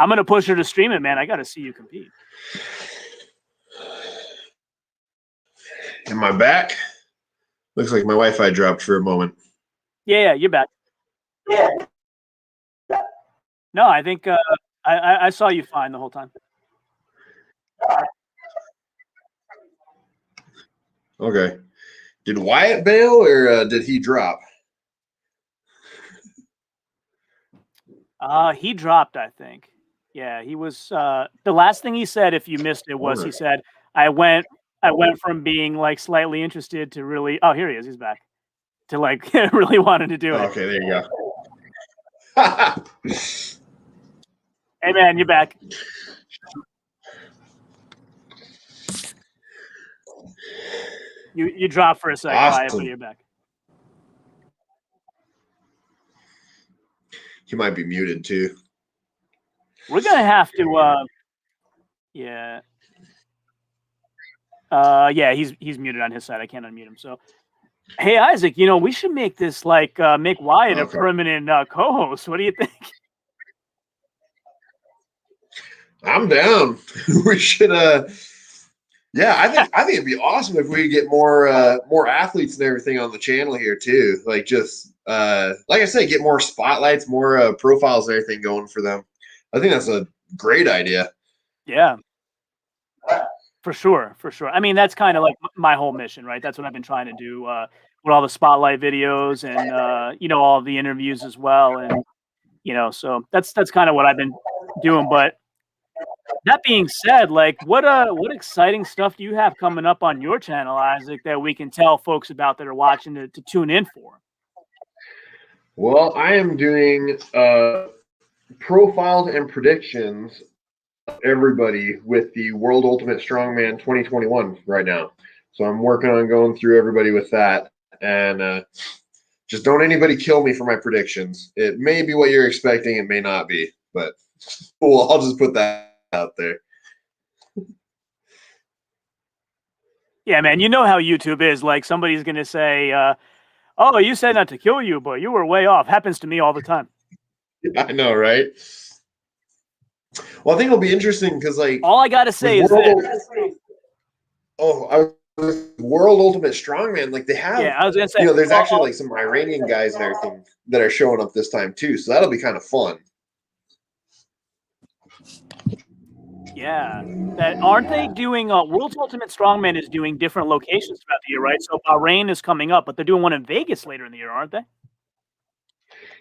Speaker 1: going to push her to stream it, man. I got to see you compete.
Speaker 2: Am I back? Looks like my Wi-Fi dropped for a moment.
Speaker 1: Yeah, you're back. Yeah. No, I think I saw you fine the whole time.
Speaker 2: Okay. Did Wyatt bail or did he drop?
Speaker 1: He dropped, I think. Yeah, he was. The last thing he said, if you missed it, was he said, "I went from being like slightly interested to really." Oh, here he is. He's back. To like really wanted to do it.
Speaker 2: Okay, there you
Speaker 1: go. Hey, man, you're back. You dropped for a second,
Speaker 2: awesome.
Speaker 1: but you're back.
Speaker 2: He might be muted too.
Speaker 1: We're gonna have to. Yeah. Yeah, he's muted on his side. I can't unmute him. So, hey, Isaac, we should make this like make Wyatt a permanent co-host. What do you think?
Speaker 2: I'm down. We should. Yeah, I think it'd be awesome if we get more athletes and everything on the channel here too. Like just like I said, get more spotlights, more profiles and everything going for them. I think that's a great idea.
Speaker 1: Yeah. For sure. I mean, that's kind of like my whole mission, right? That's what I've been trying to do with all the spotlight videos and all of the interviews as well, and so that's kind of what I've been doing. But that being said, like, what exciting stuff do you have coming up on your channel, Isaac, that we can tell folks about that are watching to tune in for?
Speaker 2: Well, I am doing profiles and predictions of everybody with the World Ultimate Strongman 2021 right now. So I'm working on going through everybody with that, and just don't anybody kill me for my predictions. It may be what you're expecting, it may not be, but well, I'll just put that out there.
Speaker 1: Yeah, man, you know how YouTube is. Like, somebody's gonna say, "Oh, you said not to kill you, but you were way off." Happens to me all the time.
Speaker 2: I know, right? Well, I think it'll be interesting because, like,
Speaker 1: all I gotta say is this.
Speaker 2: World Ultimate Strongman, like they have.
Speaker 1: Yeah, I was gonna say.
Speaker 2: There's actually like some Iranian guys and everything that are showing up this time too, so that'll be kind of fun.
Speaker 1: Yeah, that aren't they doing? World's Ultimate Strongman is doing different locations throughout the year, right? So Bahrain is coming up, but they're doing one in Vegas later in the year, aren't they?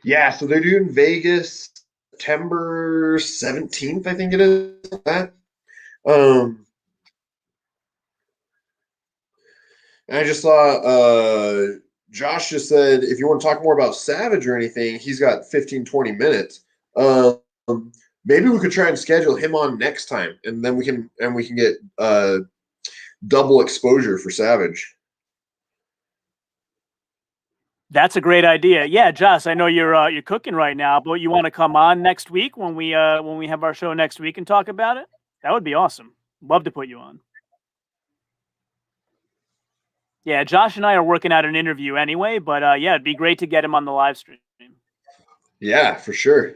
Speaker 2: Yeah, so they're doing Vegas September 17th, I think it is. That. And I just saw Josh just said if you want to talk more about Savage or anything, he's got 15-20 minutes. Maybe we could try and schedule him on next time, and then we can get double exposure for Savage.
Speaker 1: That's a great idea. Yeah, Josh, I know you're cooking right now, but you want to come on next week when we have our show next week and talk about it? That would be awesome. Love to put you on. Yeah, Josh and I are working out an interview anyway, but yeah, it'd be great to get him on the live stream.
Speaker 2: Yeah, for sure.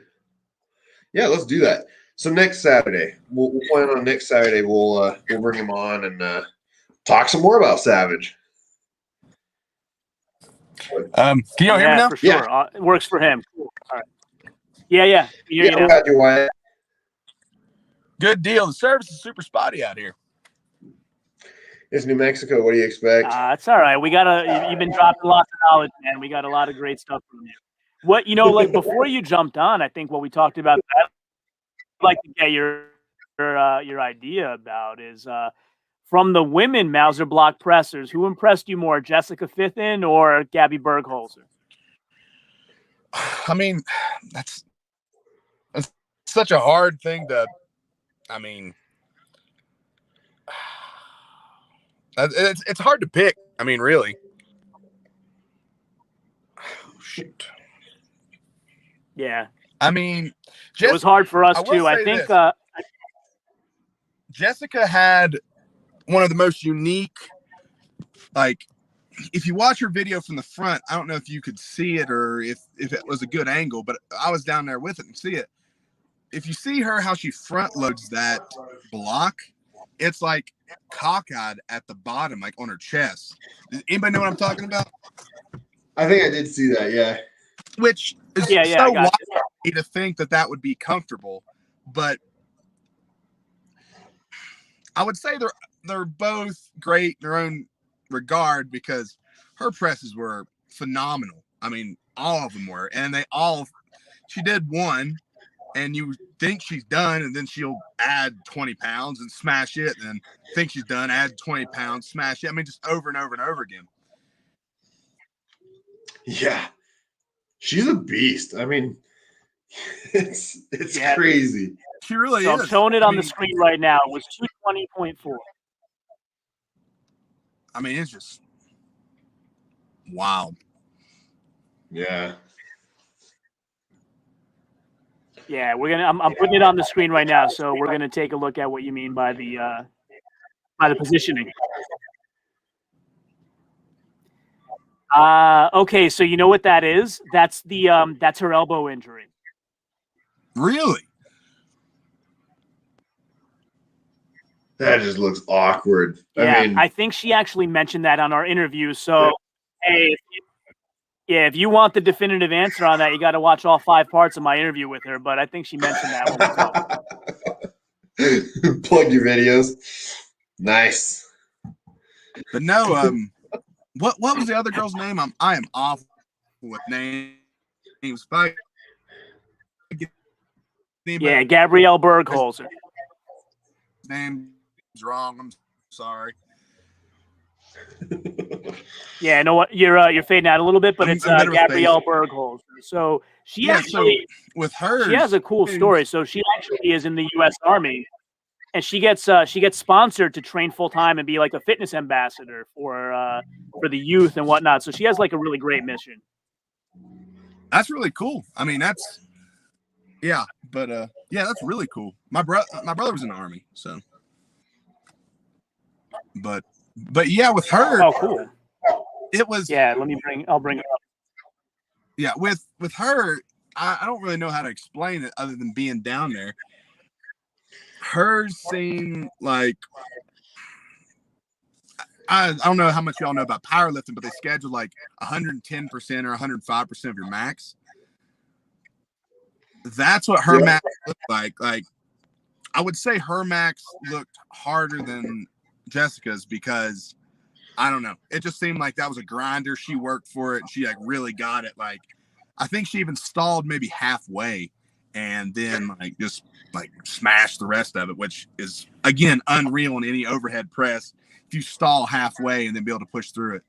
Speaker 2: Yeah, let's do that. So next Saturday, we'll plan on next Saturday. We'll bring him on and talk some more about Savage.
Speaker 4: Can you all hear me now?
Speaker 1: For sure. Yeah. It works for him. Cool. All right. Yeah.
Speaker 4: Good deal. The service is super spotty out here.
Speaker 2: It's New Mexico. What do you expect?
Speaker 1: It's all right. You've been dropping lots of knowledge, man. We got a lot of great stuff from you. What like before you jumped on, I think what we talked about that I'd like to get your idea about is from the women Mauser block pressers, who impressed you more, Jessica Fithin or Gabby Bergholz?
Speaker 4: I mean, that's such a hard thing to, I mean, it's hard to pick. I mean, really. Oh, shoot.
Speaker 1: Yeah.
Speaker 4: I mean,
Speaker 1: it was hard for us too. I think
Speaker 4: Jessica had one of the most unique, like, if you watch her video from the front, I don't know if you could see it or if it was a good angle, but I was down there with it and see it. If you see her, how she front loads that block, it's like cockeyed at the bottom, like on her chest. Does anybody know what I'm talking about?
Speaker 2: I think I did see that, yeah.
Speaker 4: Which is so wild to think that would be comfortable, but I would say they're both great in their own regard, because her presses were phenomenal. I mean, all of them were, and she did one, and you think she's done, and then she'll add 20 pounds and smash it, and then think she's done, add 20 pounds, smash it. I mean, just over and over and over again.
Speaker 2: Yeah, she's a beast. I mean, it's crazy.
Speaker 4: She really is.
Speaker 1: I'm showing it on the screen right now. It was 220.4.
Speaker 4: I mean, it's just wild.
Speaker 2: Yeah.
Speaker 1: Yeah, I'm putting it on the screen right now, so we're gonna take a look at what you mean by the positioning. Okay, so you know what that is? That's her elbow injury.
Speaker 4: Really?
Speaker 2: That just looks awkward.
Speaker 1: Yeah, I think she actually mentioned that on our interview. So, hey, if you want the definitive answer on that, you got to watch all 5 parts of my interview with her. But I think she mentioned that when
Speaker 2: Plug your videos. Nice.
Speaker 4: But no, what was the other girl's name? I am awful with names.
Speaker 1: Yeah, Gabrielle Bergholz.
Speaker 4: Name's wrong. I'm sorry.
Speaker 1: Yeah, you know what? You're fading out a little bit, but it's Gabrielle Bergholz. So she actually,
Speaker 4: with her,
Speaker 1: she has a cool story. So she actually is in the U.S. Army, and she gets sponsored to train full time and be like a fitness ambassador for the youth and whatnot. So she has like a really great mission.
Speaker 4: That's really cool. I mean, that's that's really cool. My brother was in the Army, so. But yeah, with her.
Speaker 1: Oh, cool.
Speaker 4: It was.
Speaker 1: Yeah, I'll bring it up.
Speaker 4: Yeah, with her, I don't really know how to explain it other than being down there. Hers seemed like, I don't know how much y'all know about powerlifting, but they schedule like 110% or 105% of your max. That's what her max looked like. Like, I would say her max looked harder than Jessica's, because I don't know. It just seemed like that was a grinder. She worked for it. And she like really got it. Like, I think she even stalled maybe halfway and then like just like smashed the rest of it, which is again unreal in any overhead press. If you stall halfway and then be able to push through it.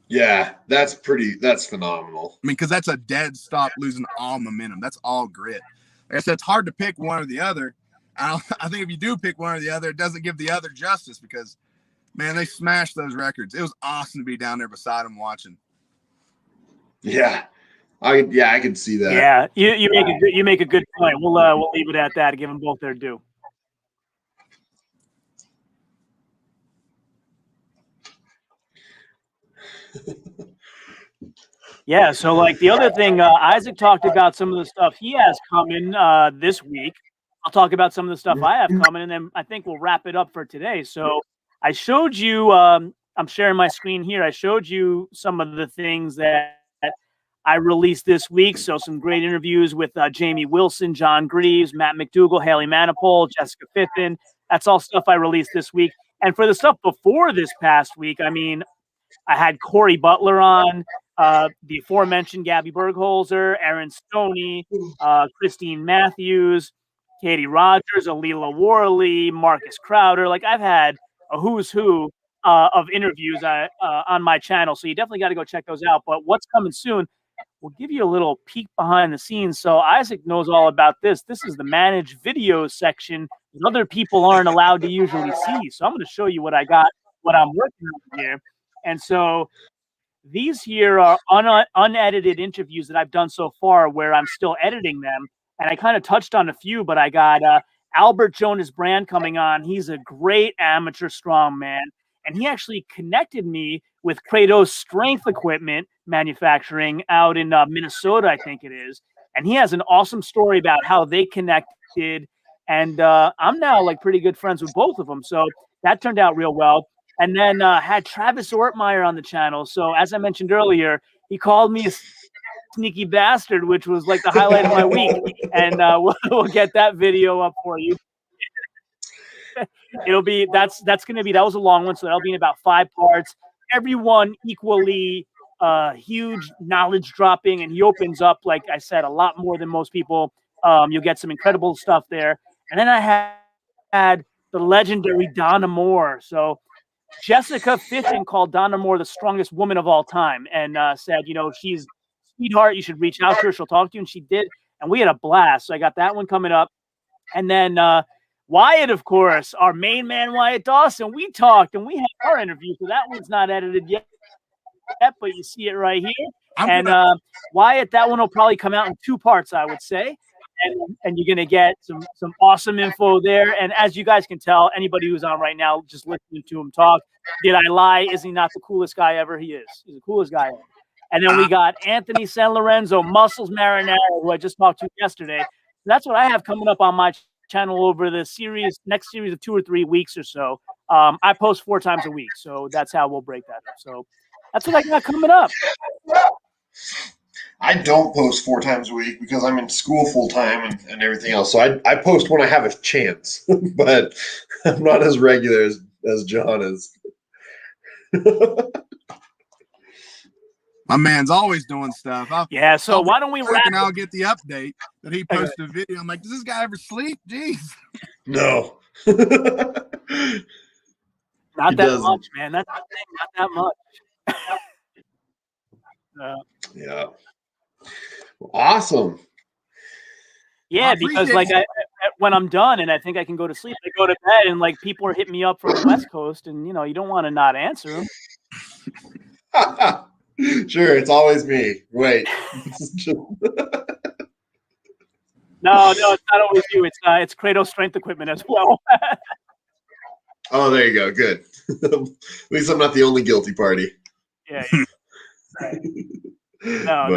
Speaker 2: Yeah, that's phenomenal.
Speaker 4: I mean, because that's a dead stop, losing all momentum. That's all grit. Like I said, it's hard to pick one or the other. I think if you do pick one or the other, it doesn't give the other justice, because, man, they smashed those records. It was awesome to be down there beside them watching.
Speaker 2: Yeah, I can see that.
Speaker 1: Yeah, you make a good point. We'll leave it at that. Give them both their due. Yeah, so like the other thing, Isaac talked about some of the stuff he has coming this week. I'll talk about some of the stuff I have coming, and then I think we'll wrap it up for today. So I showed you, I'm sharing my screen here. I showed you some of the things that I released this week. So some great interviews with Jamie Wilson, John Greaves, Matt McDougall, Haley Manipul, Jessica Fithin. That's all stuff I released this week. And for the stuff before this past week, I mean, I had Corey Butler on, the aforementioned Gabby Bergholz, Aaron Stoney, Christine Matthews, Katie Rogers, Alila Worley, Marcus Crowder. Like I've had a who's who of interviews on my channel. So you definitely got to go check those out. But what's coming soon, we'll give you a little peek behind the scenes. So Isaac knows all about this. This is the managed videos section that other people aren't allowed to usually see. So I'm going to show you what I got, what I'm working on here. And so these here are unedited interviews that I've done so far where I'm still editing them. And I kind of touched on a few, but I got Albert Jonas Brand coming on. He's a great amateur strongman. And he actually connected me with Kratos Strength Equipment Manufacturing out in Minnesota, I think it is. And he has an awesome story about how they connected. And I'm now like pretty good friends with both of them. So that turned out real well. And then had Travis Ortmeyer on the channel. So as I mentioned earlier, he called me a sneaky bastard, which was like the highlight of my week. And we'll get that video up for you. It'll be that's going to be, that was a long one, so that'll be in about 5 parts. Everyone equally huge knowledge dropping, and he opens up, like I said, a lot more than most people. You'll get some incredible stuff there. And then I had the legendary Donna Moore. So Jessica Fitton called Donna Moore the strongest woman of all time, and said, you know, she's a sweetheart. You should reach out to her. She'll talk to you. And she did. And we had a blast. So I got that one coming up. And then Wyatt, of course, our main man, Wyatt Dawson. We talked and we had our interview. So that one's not edited yet, but you see it right here. Wyatt, that one will probably come out in 2 parts, I would say. And you're going to get some awesome info there. And as you guys can tell, anybody who's on right now, just listening to him talk, did I lie? Is he not the coolest guy ever? He is. He's the coolest guy ever. And then we got Anthony San Lorenzo, Muscles Marinara, who I just talked to yesterday. So that's what I have coming up on my channel over the next series of 2 or 3 weeks or so. I post 4 times a week. So that's how we'll break that up. So that's what I got coming up.
Speaker 2: I don't post 4 times a week because I'm in school full time and everything else. So I post when I have a chance, but I'm not as regular as John is.
Speaker 4: My man's always doing stuff.
Speaker 1: Yeah, so why don't we wrap?
Speaker 4: And I'll get the update that he posted a video. I'm like, does this guy ever sleep? Jeez.
Speaker 2: No.
Speaker 1: Not that much, man. That's the thing. Not that much.
Speaker 2: Yeah. Awesome.
Speaker 1: Yeah, because like when I'm done and I think I can go to sleep, I go to bed and like people are hitting me up from the West Coast, and you know you don't want to not answer them.
Speaker 2: Sure, it's always me. Wait.
Speaker 1: No, it's not always you. It's Kratos Strength Equipment as well.
Speaker 2: Oh, there you go. Good. At least I'm not the only guilty party.
Speaker 1: Yeah. Right. No,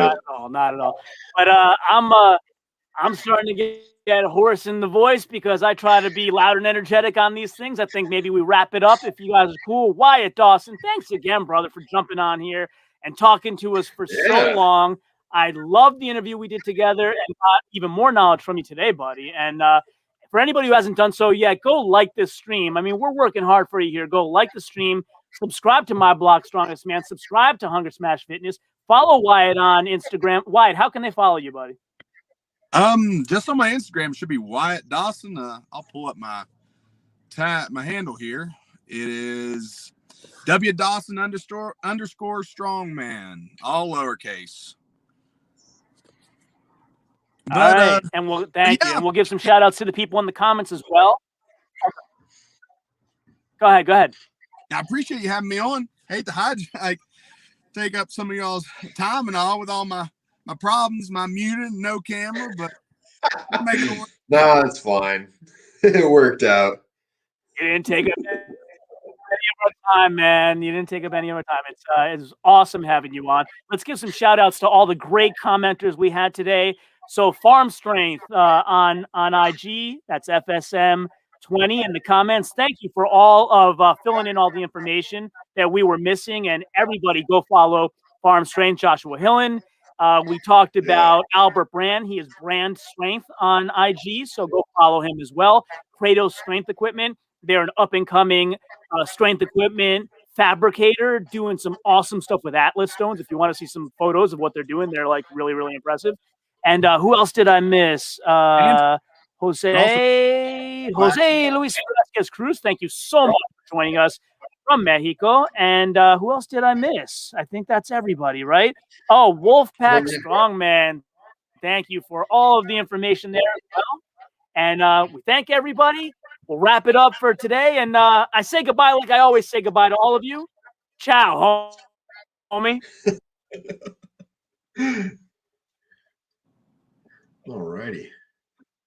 Speaker 1: not at all. But I'm starting to get hoarse in the voice because I try to be loud and energetic on these things. I think maybe we wrap it up if you guys are cool. Wyatt Dawson, thanks again, brother, for jumping on here and talking to us for so long. I love the interview we did together and got even more knowledge from you today, buddy. And for anybody who hasn't done so yet, go like this stream. I mean, we're working hard for you here. Go like the stream. Subscribe to my blog, Strongest Man. Subscribe to Hunger Smash Fitness. Follow Wyatt on Instagram. Wyatt, how can they follow you, buddy?
Speaker 4: Just on my Instagram, it should be Wyatt Dawson. I'll pull up my handle here. It is WDawson _ Strongman, all lowercase.
Speaker 1: All right, and we'll thank you, and we'll give some shout outs to the people in the comments as well. Go ahead.
Speaker 4: I appreciate you having me on. Hate to take up some of y'all's time and all with all my problems, my muting, no camera, but we'll make it work.
Speaker 2: No, it's fine. It worked out.
Speaker 1: You didn't take up any of our time, man. You didn't take up any of our time. It's awesome having you on. Let's give some shout outs to all the great commenters we had today. So Farm Strength on IG, that's FSM20 in the comments. Thank you for all of filling in all the information that we were missing, and everybody go follow Farm Strength. Joshua Hillen. We talked about Albert Brand. He is Brand Strength on IG, so go follow him as well. Kratos Strength Equipment. They're an up-and-coming strength equipment fabricator doing some awesome stuff with Atlas stones. If you want to see some photos of what they're doing, they're like really, really impressive. And who else did I miss? Jose Luis Velasquez Cruz, thank you so much for joining us from Mexico. And who else did I miss? I think that's everybody, right? Oh, Wolfpack Strongman, thank you for all of the information there as well. And we thank everybody. We'll wrap it up for today. And I say goodbye like I always say goodbye to all of you. Ciao, homie.
Speaker 2: All righty.